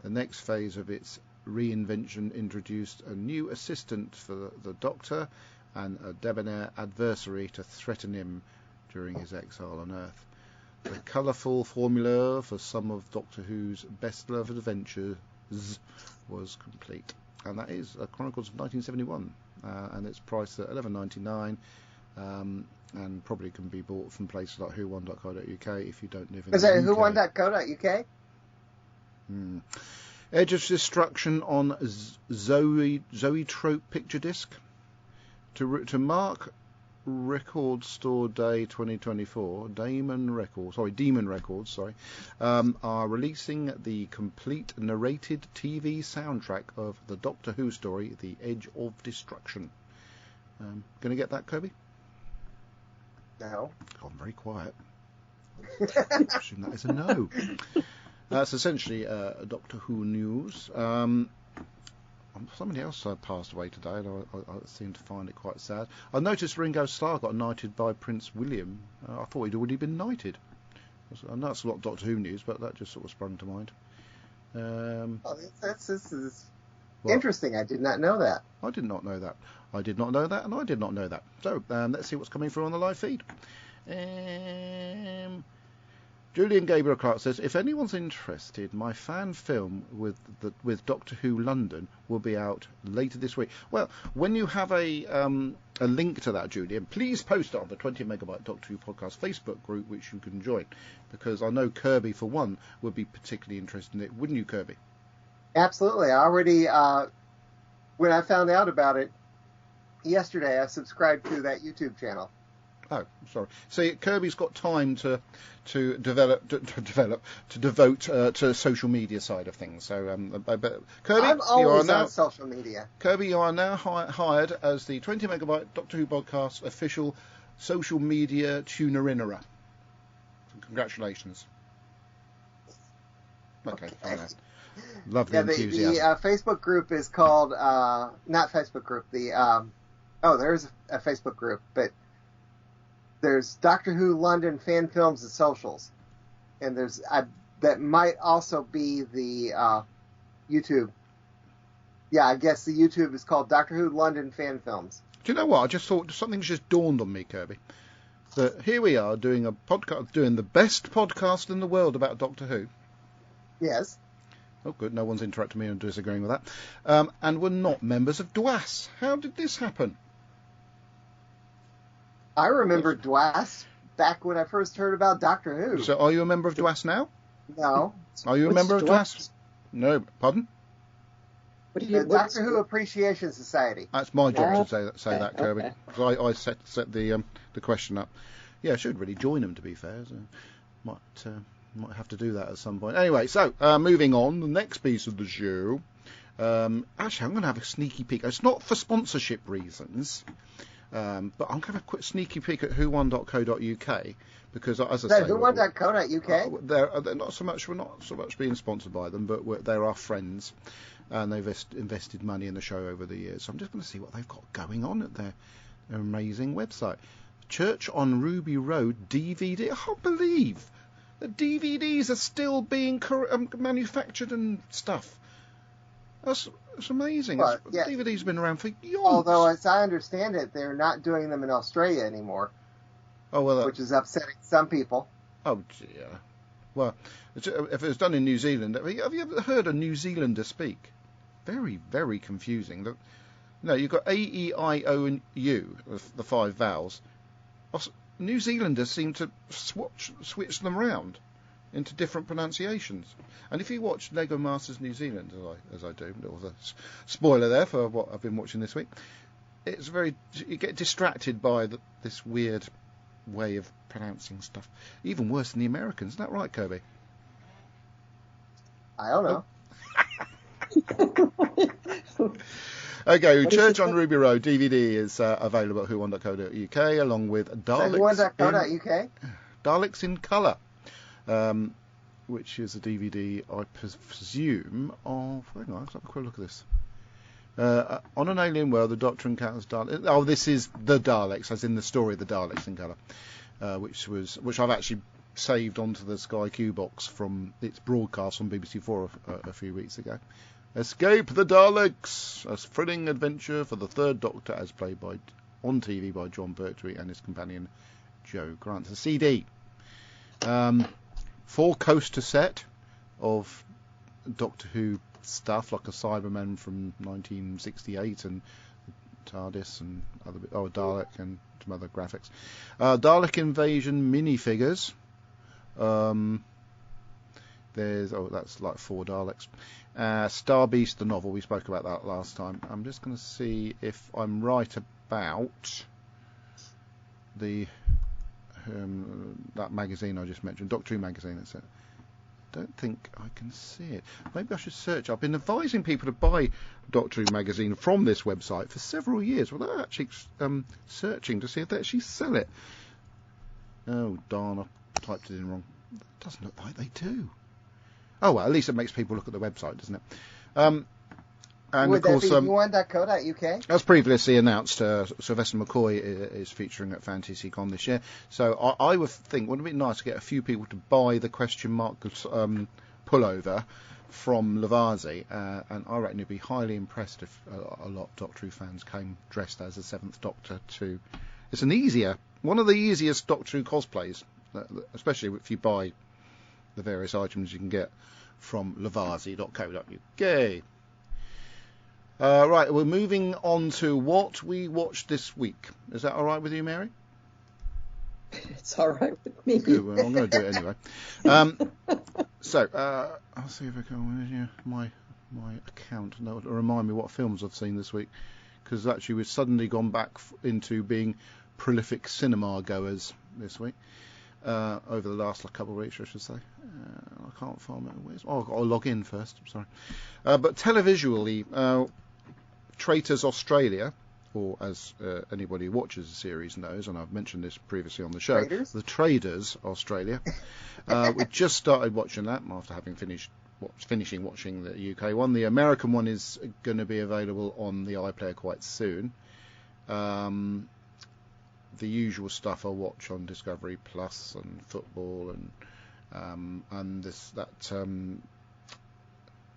the next phase of its reinvention introduced a new assistant for the Doctor and a debonair adversary to threaten him during his exile on Earth. The colourful formula for some of Doctor Who's best-loved adventures was complete. And that is Chronicles of 1971. And it's priced at $11.99, and probably can be bought from places like whone.co.uk if you don't live in the UK. Is it whone.co.uk? Edge of Destruction on Zoetrope Picture Disc. To mark Record Store Day 2024, Demon Records are releasing the complete narrated TV soundtrack of the Doctor Who story, The Edge of Destruction. Going to get that, Kirby? No. I'm very quiet. I assume that is a no. That's essentially Doctor Who news. Somebody else passed away today, and I seem to find it quite sad. I noticed Ringo Starr got knighted by Prince William. I thought he'd already been knighted. I know that's a lot of Doctor Who news, but that just sort of sprung to mind. This is interesting. I did not know that. I did not know that. I did not know that, and I did not know that. So let's see what's coming through on the live feed. Julian Gabriel Clark says, if anyone's interested, my fan film with Doctor Who London will be out later this week. Well, when you have a link to that, Julian, please post it on the 20 Megabyte Doctor Who Podcast Facebook group, which you can join, because I know Kirby, for one, would be particularly interested in it. Wouldn't you, Kirby? Absolutely. I already, when I found out about it yesterday, I subscribed to that YouTube channel. Oh, sorry. See, Kirby's got time to devote to social media side of things. So, Kirby, I'm always on social media. Kirby, you are now hired as the 20 Megabyte Doctor Who Podcast official social media tuner-innerer. Congratulations. Okay. Love the enthusiasm. The Facebook group is called not Facebook group. There's a Facebook group, but there's Doctor Who London Fan Films and Socials, and there's that might also be the YouTube. Yeah, I guess the YouTube is called Doctor Who London Fan Films. Do you know what? I just thought something's just dawned on me, Kirby. That here we are doing a podcast, doing the best podcast in the world about Doctor Who. Yes. Oh, good. No one's interrupted me and disagreeing with that. And we're not members of DWAS. How did this happen? I remember DWAS back when I first heard about Doctor Who. So are you a member of DWAS now? No. Are you a member of DWAS? No. Pardon? The Doctor Who Appreciation Society. That's my job to say that, Kirby. Okay. Because I set the question up. Yeah, I should really join them, to be fair. So might Might have to do that at some point. Anyway, so moving on, the next piece of the show. Actually, I'm going to have a sneaky peek. It's not for sponsorship reasons, but I'm going to have a quick sneaky peek at whowon.co.uk because, as I say, whowon.co.uk. They're not so much. We're not so much being sponsored by them, but they're our friends, and they've invested money in the show over the years. So I'm just going to see what they've got going on at their amazing website. Church on Ruby Road DVD. I can't believe the DVDs are still being manufactured and stuff. That's amazing. Well, yeah. DVDs have been around for years. Although, as I understand it, they're not doing them in Australia anymore. Oh, well, which is upsetting some people. Oh, dear. Well, if it was done in New Zealand, have you ever heard a New Zealander speak? Very, very confusing. No, you've got A, E, I, O, and U, the 5 vowels. New Zealanders seem to switch them around into different pronunciations. And if you watch Lego Masters New Zealand, as I do, there was a spoiler there for what I've been watching this week, you get distracted by this weird way of pronouncing stuff. Even worse than the Americans. Isn't that right, Kirby? I don't know. Okay, Church on Ruby Road DVD is available at whowon.co.uk along with Daleks in Colour, which is a DVD, I presume, of... Hang on, let's have a quick look at this. On an alien world, the Doctor encounters Daleks... Oh, this is the Daleks, as in the story of the Daleks in Colour, which I've actually saved onto the Sky Q box from its broadcast on BBC4 a few weeks ago. Escape the Daleks! A thrilling adventure for the Third Doctor, as played on TV by John Pertwee and his companion Joe Grant. It's a CD. 4 coaster set of Doctor Who stuff, like a Cyberman from 1968 and TARDIS and Dalek and some other graphics. Dalek Invasion minifigures. That's like 4 Daleks. Star Beast, the novel, we spoke about that last time. I'm just going to see if I'm right about that magazine I just mentioned, Doctor Who magazine. That's it. Don't think I can see it. Maybe I should search. I've been advising people to buy Doctor Who magazine from this website for several years without actually searching to see if they actually sell it. Oh darn! I typed it in wrong. It doesn't look like they do. Oh well, at least it makes people look at the website, doesn't it? And would of course, that be whowon.co.uk? as previously announced, Sylvester McCoy is featuring at FantasyCon this year. So I would think, wouldn't it be nice to get a few people to buy the question mark pullover from Lavazi? And I reckon you'd be highly impressed if a lot of Doctor Who fans came dressed as the 7th Doctor too. It's one of the easiest Doctor Who cosplays, especially if you buy the various items you can get from lavazi.co.uk. Right, we're moving on to what we watched this week. Is that all right with you, Mary? It's all right with me. Good, well, I'm going to do it anyway. So, I'll see if I can my account. No, to remind me what films I've seen this week, because actually we've suddenly gone back into being prolific cinema goers this week. Over the last couple of weeks, I should say. I can't find it. I've got to log in first. I'm sorry. But televisually, Traitors Australia, or as anybody who watches the series knows, and I've mentioned this previously on the show, The Traders Australia. We just started watching that after having finishing watching the UK one. The American one is going to be available on the iPlayer quite soon. The usual stuff I watch on Discovery Plus and football and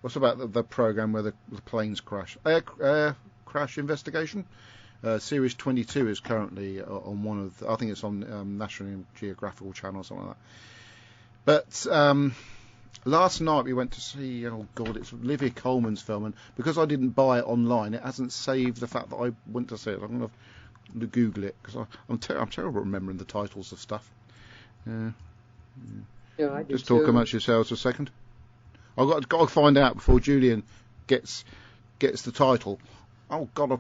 what's about the program where the planes crash? Air crash investigation. Series 22 is currently on one of I think it's on National Geographical Channel or something like that. But last night we went to see, it's Olivia Colman's film, and because I didn't buy it online, it hasn't saved the fact that I went to see it. I'm going to Google it because I'm terrible at remembering the titles of stuff. Yeah, I do just talk amongst yourselves a second. I've got to find out before Julian gets the title. Oh God, I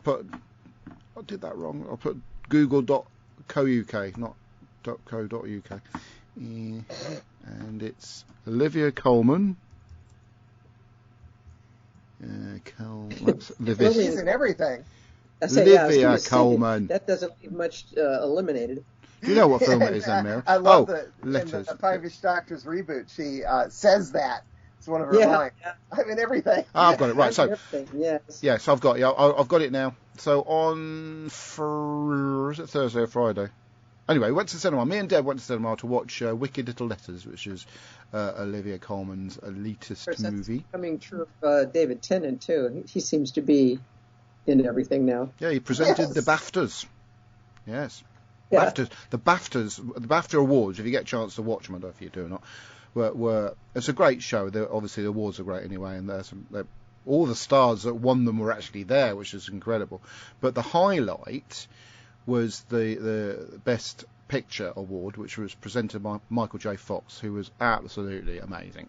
did that wrong. I put google.co.uk, not .co.uk. and it's Olivia Colman. Olivia. She's in everything. I say, yeah, I was Olivia gonna say, Colman. that doesn't leave much eliminated. Do you know what film it is then, Mary? I love that Letters. in the Five-ish Doctors reboot, she says that. It's one of her Yeah. lines. I'm in everything. Oh, I've got it right. So Everything, yes. yes, I've got I've got it now. So on is it Thursday or Friday? Anyway, went to the cinema. Me and Deb went to the cinema to watch Wicked Little Letters, which is Olivia Colman's elitist Of course, that's movie. coming true of David Tennant too. He seems to be in everything now. Yeah, he presented Yes. the BAFTAs. Yes. Yeah. The BAFTA awards. If you get a chance to watch them, I don't know if you do or not. Were it's a great show. Obviously, the awards are great anyway, and all the stars that won them were actually there, which is incredible. But the highlight was the Best Picture award, which was presented by Michael J. Fox, who was absolutely amazing.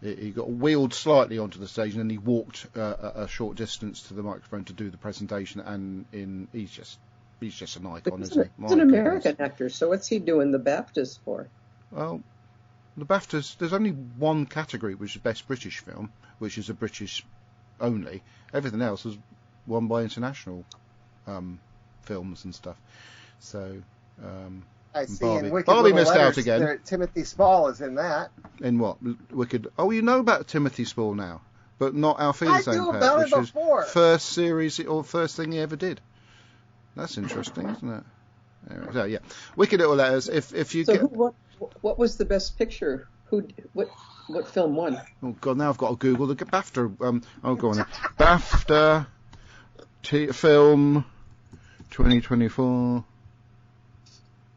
He got wheeled slightly onto the stage, and then he walked a short distance to the microphone to do the presentation. And he's just an icon, isn't he? He's an American actor, so what's he doing the BAFTAs for? Well, the BAFTAs, there's only one category, which is Best British Film, which is a British only. Everything else is won by international films and stuff. So, I see Barbie. in Wicked Barbie Little missed out Letters, again. Timothy Spall is in that. In what? Wicked. Oh, you know about Timothy Spall now, but not Alfie I the Same knew Pet, about it which is before. first series or first thing he ever did. That's interesting, isn't it? Anyway, so yeah, Wicked Little Letters. If you So get, what was the Best Picture? What film won? oh god, now I've got to Google the BAFTA. Oh, go on then. BAFTA film 2024.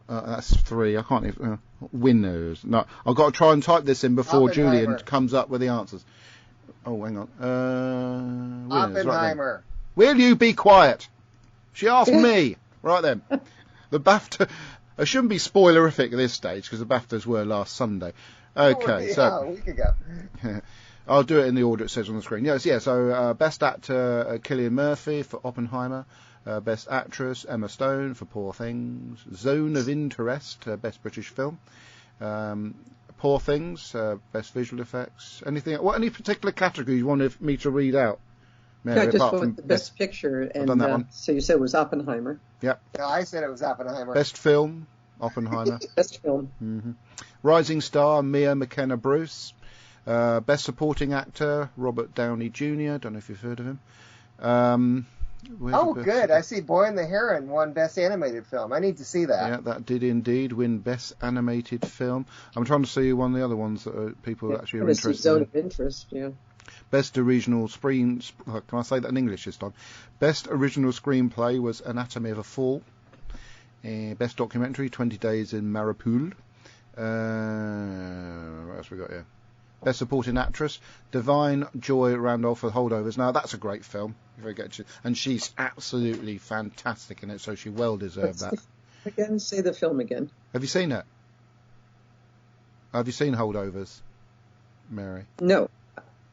That's 3. I can't even winners. No, I've got to try and type this in before Julian Oppenheimer. comes up with the answers. Oh, hang on. Winners, right then. Oppenheimer. Will you be quiet? She asked me. Right then. The BAFTA. I shouldn't be spoilerific at this stage because the BAFTAs were last Sunday. Okay, a week ago. I'll do it in the order it says on the screen. Yes, yeah. So Best Actor Cillian Murphy for Oppenheimer. Best Actress Emma Stone for Poor Things. Zone of Interest, Best British Film. Poor Things, Best Visual Effects. Any particular category you wanted me to read out? Mary, I just apart went from with the Best Picture, I've done that one. so you said it was Oppenheimer. Yep. No, I said it was Oppenheimer. Best Film, Oppenheimer. Best film. hmm Rising Star, Mia McKenna Bruce. Best Supporting Actor, Robert Downey Jr. Don't know if you've heard of him. Oh, good. I see Boy and the Heron won Best Animated Film. I need to see that. Yeah, that did indeed win Best Animated Film. I'm trying to see one of the other ones that people actually are interested Zone in. of Interest, yeah. Best Original Screen... Can I say that in English this time? Best Original Screenplay was Anatomy of a Fall. Best Documentary, 20 Days in Maripul. What else we got here? Best Supporting Actress, Divine Joy Randolph for Holdovers. Now, that's a great film. If I get to, and she's absolutely fantastic in it, so she well deserved that. Again, say the film again. Have you seen it? Have you seen Holdovers, Mary? No.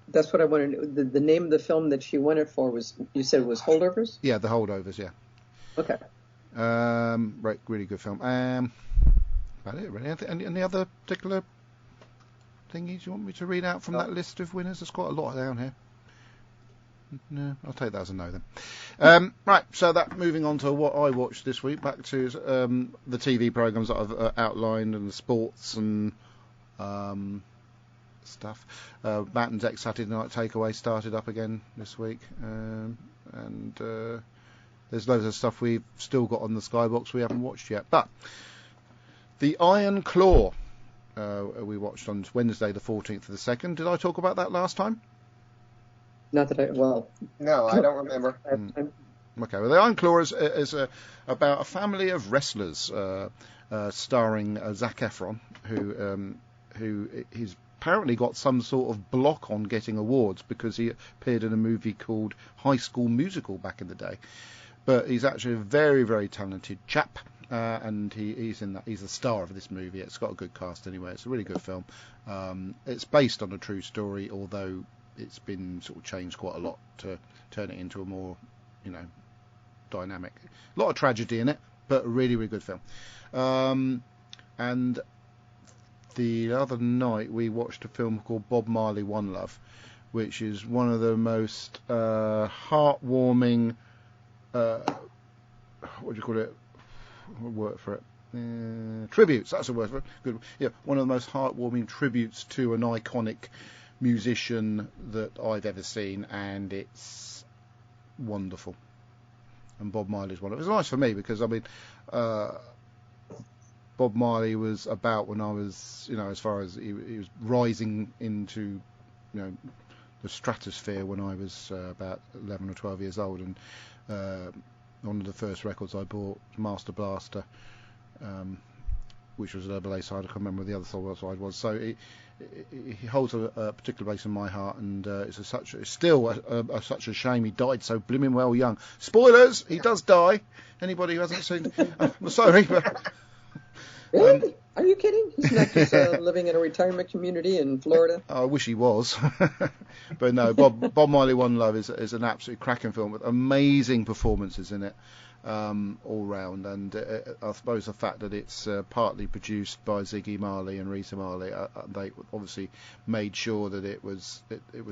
That's what I wanted to know. The name of the film that she won it for was, you said it was Holdovers? Yeah, The Holdovers, yeah. Okay. Right, really good film. About it, really. Any other particular thingies you want me to read out from that list of winners? There's quite a lot down here. No, I'll take that as a no then. Right, so that moving on to what I watched this week, back to the TV programmes that I've outlined and the sports and stuff. Matt and Deck's Saturday Night Takeaway started up again this week, and there's loads of stuff we've still got on the Skybox we haven't watched yet. But the Iron Claw we watched on Wednesday the 14th of the 2nd. Did I talk about that last time? Not that No, I don't remember. Okay, well, the Iron Claw is about a family of wrestlers, starring Zac Efron, who he's apparently got some sort of block on getting awards because he appeared in a movie called High School Musical back in the day. But he's actually a very, very talented chap, and he's in that. He's the star of this movie. It's got a good cast anyway. It's a really good film. It's based on a true story, although it's been sort of changed quite a lot to turn it into a more, dynamic. A lot of tragedy in it, but a really, really good film. And the other night we watched a film called Bob Marley One Love, which is one of the most heartwarming, what do you call it? What word for it? Tributes. That's a word for it. Good. Yeah, one of the most heartwarming tributes to an iconic musician that I've ever seen, and it's wonderful. And Bob Marley's one of it. It was nice for me because, I mean, Bob Marley was about when I was, as far as he was rising into, the stratosphere when I was about 11 or 12 years old, and one of the first records I bought, Master Blaster, which was a double A side. I can't remember what the other side was. So he holds a particular place in my heart, and it's still such a shame he died so blooming well young. Spoilers, he does die. Anybody who hasn't seen, I'm sorry, but really? Are you kidding? He's not just living in a retirement community in Florida. I wish he was, but no. Bob Marley One Love is an absolutely cracking film with amazing performances in it. All round, and I suppose the fact that it's partly produced by Ziggy Marley and Rita Marley, they obviously made sure that it was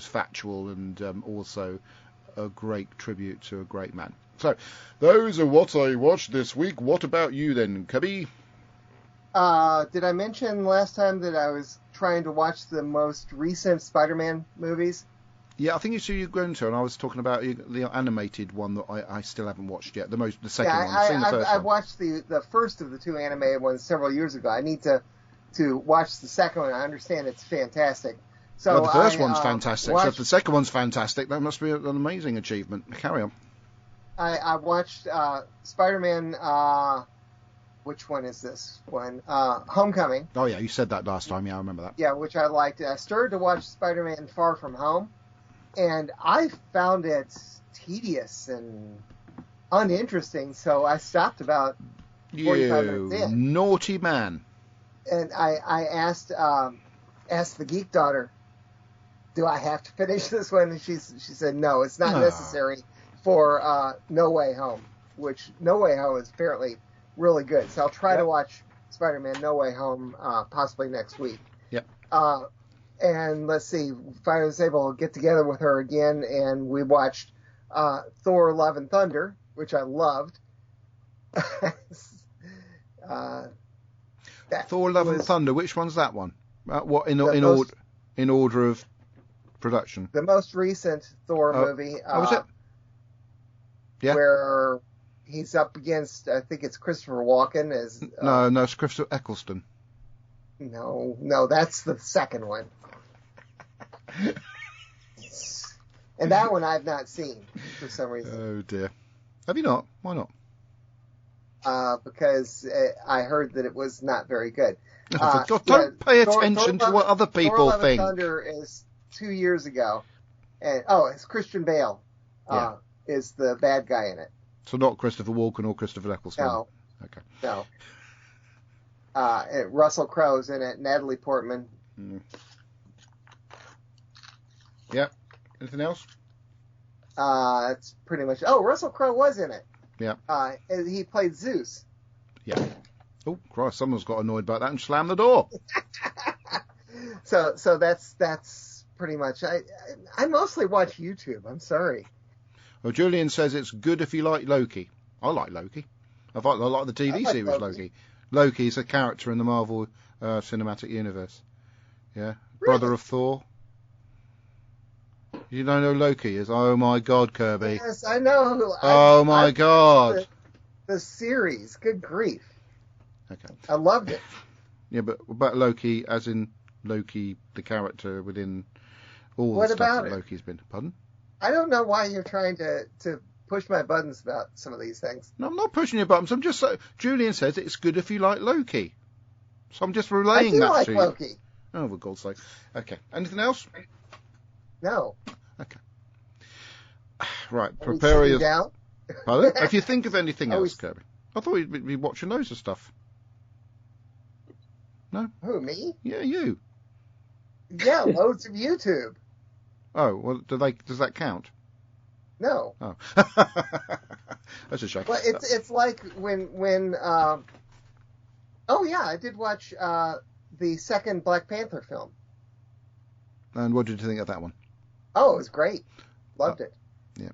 factual and also a great tribute to a great man. So those are what I watched this week. What about you then, Cubby? Did I mention last time that I was trying to watch the most recent Spider-Man movies? Yeah, I think you said you're going to, and I was talking about the animated one that I still haven't watched yet. The second one. I've seen the first I one. watched the first of the two animated ones several years ago. I need to watch the second one. I understand it's fantastic. So well, the first one's fantastic. So if the second one's fantastic, that must be an amazing achievement. Carry on. I watched Spider-Man. Which one is this one? Homecoming. Oh yeah, you said that last time. Yeah, I remember that. Yeah, which I liked. I started to watch Spider-Man Far From Home, and I found it tedious and uninteresting, so I stopped about 45 minutes in. You naughty man. And I asked the geek daughter, do I have to finish this one? And she said, no, it's not necessary for No Way Home, which No Way Home is apparently really good. So I'll try to watch Spider-Man No Way Home possibly next week. Yep. And let's see, finally was able to get together with her again, and we watched Thor: Love and Thunder, which I loved. Thor: Love and Thunder. Which one's that one? What in order of production? The most recent Thor movie. Was it? Yeah. Where he's up against, I think it's Christopher Walken as. No, it's Christopher Eccleston. No, that's the second one. And that one I've not seen for some reason. Oh dear. Have you not? Why not? Because I heard that it was not very good. Don't pay attention to what other people Thor: think. Love and Thunder is 2 years ago, and it's Christian Bale is the bad guy in it. So not Christopher Walken or Christopher Eccleston. No. Okay. No. Russell Crowe's in it. Natalie Portman. Mm. Yeah. Anything else? It's pretty much. Oh, Russell Crowe was in it. Yeah. He played Zeus. Yeah. Oh, Christ! Someone's got annoyed about that and slammed the door. So that's pretty much. I mostly watch YouTube. I'm sorry. Well, Julian says it's good if you like Loki. I like Loki. I like the TV series Loki. Loki is a character in the Marvel Cinematic Universe. Yeah. Really? Brother of Thor. You don't know who Loki is? Oh my God, Kirby. Yes, I know. Oh my God. The series. Good grief. Okay. I loved it. Yeah, but about Loki, as in Loki, the character within all the stuff that Loki's been. Pardon? I don't know why you're trying to push my buttons about some of these things. No, I'm not pushing your buttons. I'm just Julian says it's good if you like Loki. So I'm just relaying that to you. I do like Loki. Oh, for God's sake. Okay. Anything else? No. Okay. Right. Prepare your... down? Pardon? If you think of anything else, Kirby. I thought you'd be watching loads of stuff. No? Who, me? Yeah, you. Yeah, loads of YouTube. Oh, well, does that count? No. Oh. That's a shame. Well, it's like when oh yeah, I did watch the second Black Panther film. And what did you think of that one? Oh, it was great. Loved it. Yeah.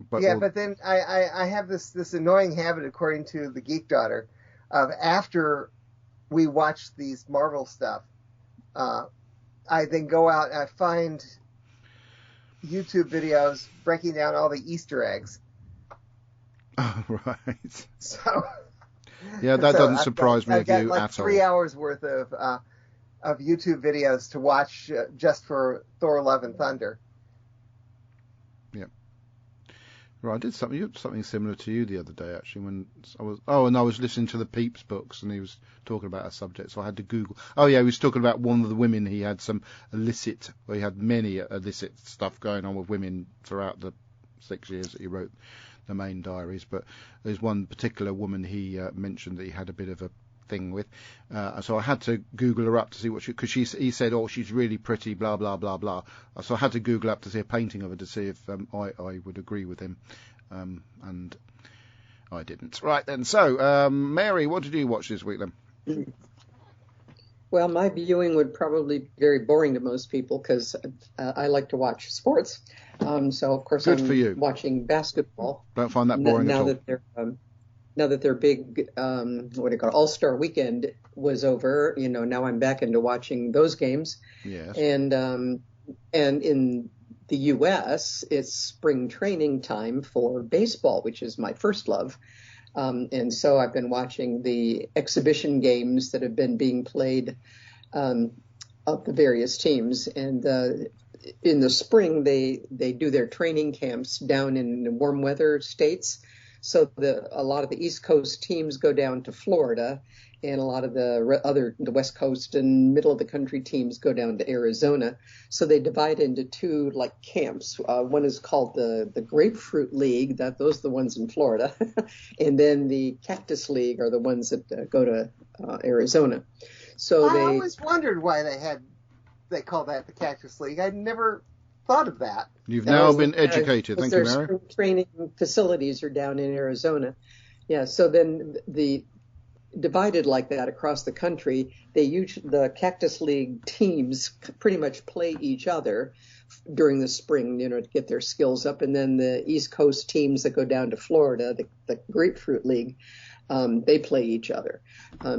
But then I have this annoying habit, according to the Geek Daughter, of after we watch these Marvel stuff, I then go out and I find YouTube videos breaking down all the Easter eggs. Oh, right. So yeah, that doesn't surprise me I've got you like at 3 all. hours worth of YouTube videos to watch just for Thor: Love and Thunder. Right, I did something similar to you the other day, actually, when I was listening to the Peeps books, and he was talking about a subject, so I had to Google. Oh yeah, he was talking about one of the women. He had he had many illicit stuff going on with women throughout the 6 years that he wrote the main diaries. But there's one particular woman he mentioned that he had a bit of a thing with. So I had to Google her up to see because he said, oh, she's really pretty, blah, blah, blah, blah. So I had to Google up to see a painting of her to see if I would agree with him. And I didn't. Right then. So, Mary, what did you watch this week then? Well, my viewing would probably be very boring to most people because I like to watch sports. So, of course, Good for you. Watching basketball. Don't find that boring at all. Now that their big, All-Star weekend was over, now I'm back into watching those games. Yes. And in the U.S., it's spring training time for baseball, which is my first love. And so I've been watching the exhibition games that have been being played of the various teams. And in the spring, they do their training camps down in warm weather states. So a lot of the East Coast teams go down to Florida, and a lot of the West Coast and middle of the country teams go down to Arizona. So they divide into two camps. One is called the Grapefruit League. Those are the ones in Florida, and then the Cactus League are the ones that go to Arizona. So I always wondered why they call that the Cactus League. I'd never thought of that. You've now been educated. Thank you, Mary. Their training facilities are down in Arizona. Yeah, so then the divided like that across the country, the Cactus League teams pretty much play each other during the spring, to get their skills up. And then the East Coast teams that go down to Florida, the Grapefruit League, they play each other.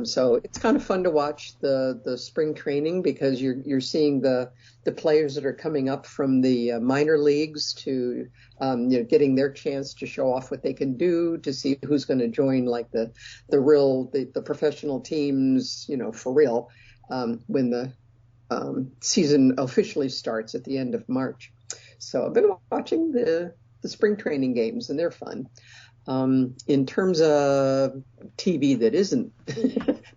So it's kind of fun to watch the spring training because you're seeing the players that are coming up from the minor leagues to getting their chance to show off what they can do, to see who's going to join the professional teams, for real, when the season officially starts at the end of March. So I've been watching the spring training games, and they're fun. In terms of TV that isn't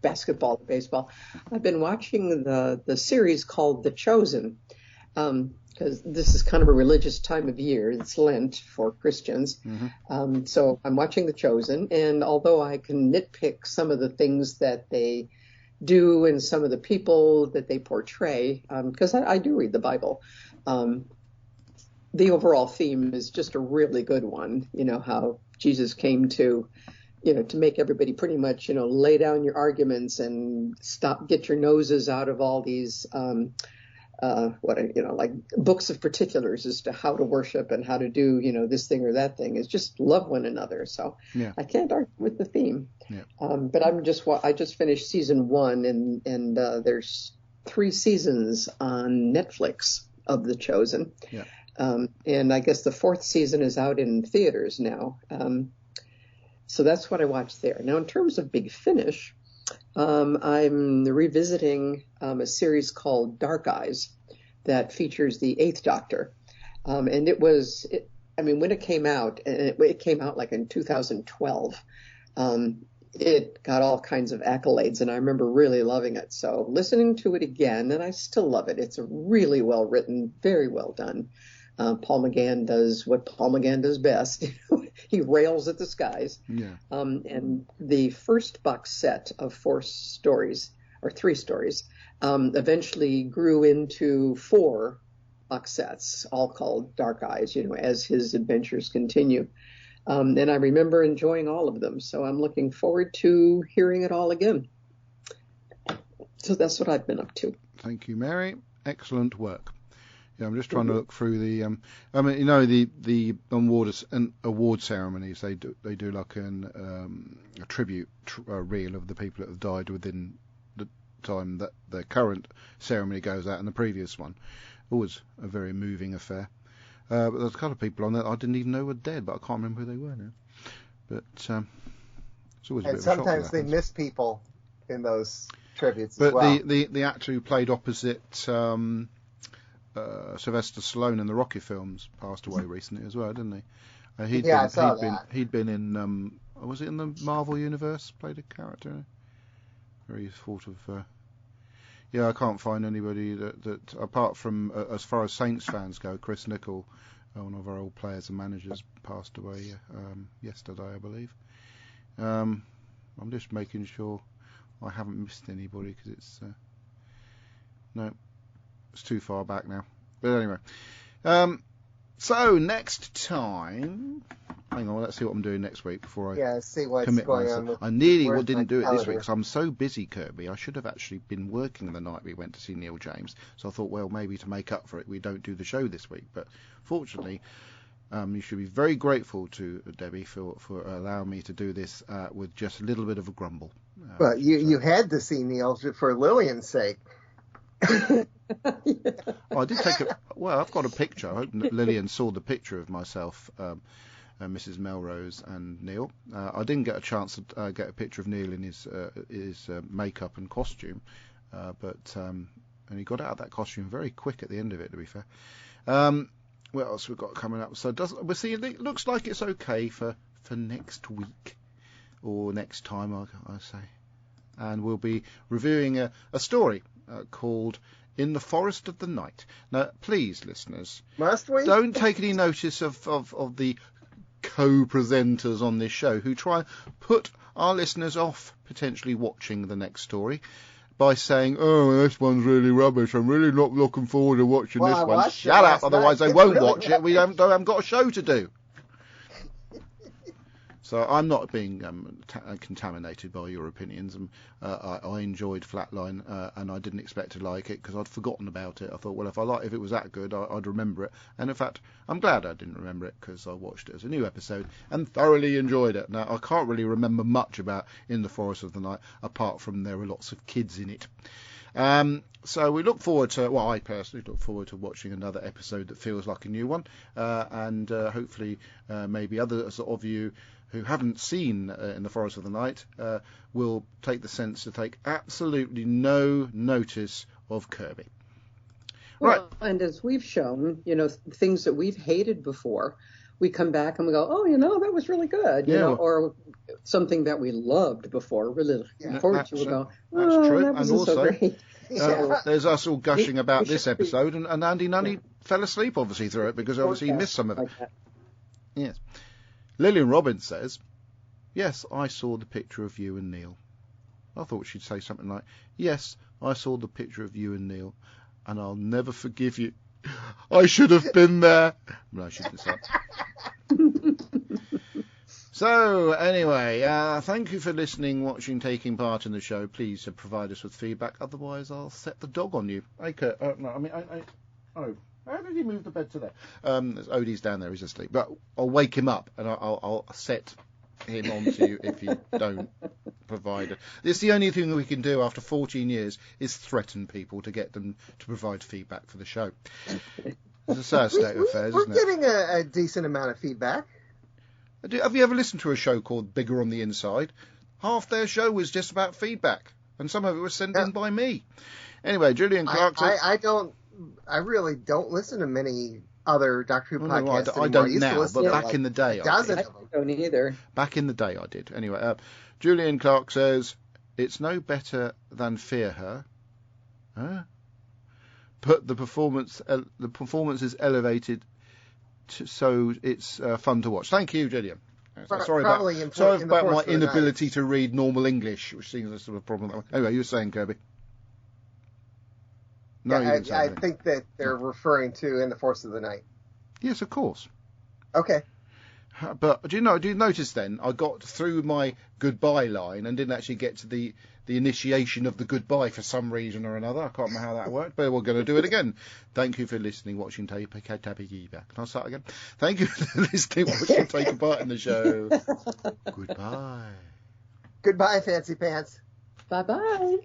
basketball or baseball, I've been watching the series called The Chosen, because this is kind of a religious time of year. It's Lent for Christians. Mm-hmm. So I'm watching The Chosen, and although I can nitpick some of the things that they do and some of the people that they portray, because I do read the Bible, the overall theme is just a really good one. How Jesus came to make everybody pretty much, lay down your arguments and get your noses out of all these, books of particulars as to how to worship and how to do, this thing or that thing, is just love one another. So yeah. I can't argue with the theme. Yeah. But I just finished season 1 and there's 3 seasons on Netflix of The Chosen. Yeah. And I guess the 4th season is out in theaters now. So that's what I watched there. Now, in terms of Big Finish, I'm revisiting a series called Dark Eyes that features the 8th Doctor. And when it came out, and it came out like in 2012, it got all kinds of accolades, and I remember really loving it. So listening to it again, and I still love it. It's really well written, very well done. Paul McGann does what Paul McGann does best. He rails at the skies. Yeah. And the first box set of 4 stories, or 3 stories, eventually grew into 4 box sets, all called Dark Eyes, as his adventures continue. And I remember enjoying all of them. So I'm looking forward to hearing it all again. So that's what I've been up to. Thank you, Mary. Excellent work. Yeah, I'm just trying to look through the. I mean, you know, the award ceremonies. They do like a tribute reel of the people that have died within the time that the current ceremony goes out and the previous one. Always a very moving affair. But there's a couple of people on there I didn't even know were dead, but I can't remember who they were now. But it's always a bit of a shock. And sometimes they miss people in those tributes but as well. the actor who played opposite Sylvester Stallone in the Rocky films passed away recently as well, didn't he? I saw that. He'd been in was it in the Marvel universe? Played a character where he sort of. I can't find anybody that apart from as far as Saints fans go, Chris Nichol, one of our old players and managers, passed away yesterday, I believe. I'm just making sure I haven't missed anybody because it's no. It's too far back now. But anyway. So next time... Hang on, let's see what I'm doing next week before I see what's commit going myself. on with I nearly where's didn't my do it this calendar? week because I'm so busy, Kirby. I should have actually been working the night we went to see Neil James. So I thought, well, maybe to make up for it, we don't do the show this week. But fortunately, you should be very grateful to Debbie for allowing me to do this with just a little bit of a grumble. But you had to see Neil for Lillian's sake. Well, I did take a. Well, I've got a picture. I hope Lillian saw the picture of myself, Mrs. Melrose, and Neil. I didn't get a chance to get a picture of Neil in his makeup and costume, and he got out of that costume very quick at the end of it. To be fair, what else we've got coming up? So we'll see. It looks like it's okay for next week or next time, I say, and we'll be reviewing a story called In the Forest of the Night. Now, please, listeners, must we? Don't take any notice of the co-presenters on this show who try and put our listeners off potentially watching the next story by saying, "Oh, this one's really rubbish. I'm really not looking forward to watching this one." Shut up, otherwise they won't watch it. We haven't got a show to do. So I'm not being contaminated by your opinions. I enjoyed Flatline, and I didn't expect to like it because I'd forgotten about it. I thought, well, if it was that good, I'd remember it. And in fact, I'm glad I didn't remember it because I watched it as a new episode and thoroughly enjoyed it. Now, I can't really remember much about In the Forest of the Night apart from there are lots of kids in it. So we look forward to, well, I personally look forward to watching another episode that feels like a new one, and hopefully maybe others of you who haven't seen In the Forest of the Night will take the sense to take absolutely no notice of Kirby. Right. Well, and as we've shown, things that we've hated before, we come back and we go, oh, that was really good, or something that we loved before, really looking forward to, we'll go, that's oh, true. that wasn't And also, so great. there's us all gushing about this episode, and Andy Nunny fell asleep, obviously, through it, because obviously he missed some of it. Like that. Yes. Lillian Robbins says, yes, I saw the picture of you and Neil. I thought she'd say something like, yes, I saw the picture of you and Neil, and I'll never forgive you. I should have been there. No, she didn't say it. So, anyway, thank you for listening, watching, taking part in the show. Please provide us with feedback, otherwise I'll set the dog on you. Hey, Kurt, how did he move the bed to there? Odie's down there, he's asleep. But I'll wake him up and I'll set him onto you if you don't provide it. It's the only thing we can do after 14 years is threaten people to get them to provide feedback for the show. It's a sad state of affairs, isn't it? We're getting a decent amount of feedback. Have you ever listened to a show called Bigger on the Inside? Half their show was just about feedback, and some of it was sent in by me. Anyway, Julian Clark says... I really don't listen to many other Doctor Who podcasts anymore. I don't now, but back in the day I did. I don't either. Back in the day I did. Anyway, Julian Clark says, it's no better than Fear Her. Huh? But the performance is elevated, so it's fun to watch. Thank you, Julian. Sorry about my inability to read normal English, which seems a sort of problem. Anyway, you were saying, Kirby. No, I think that they're referring to In the Forest of the Night. Yes, of course. Okay. But do you notice then I got through my goodbye line and didn't actually get to the initiation of the goodbye for some reason or another. I can't remember how that worked, but we're going to do it again. Thank you for listening, watching, Can I start again? Thank you for listening, watching, taking part in the show. Goodbye. Goodbye, Fancy Pants. Bye-bye.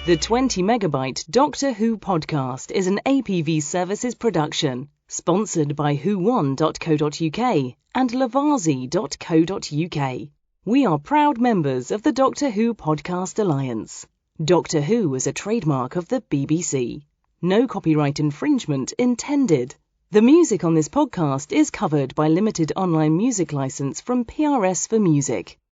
The 20 Megabyte Doctor Who podcast is an APV Services production, sponsored by whowon.co.uk and lavazi.co.uk. We are proud members of the Doctor Who Podcast Alliance. Doctor Who is a trademark of the BBC. No copyright infringement intended. The music on this podcast is covered by limited online music license from PRS for Music.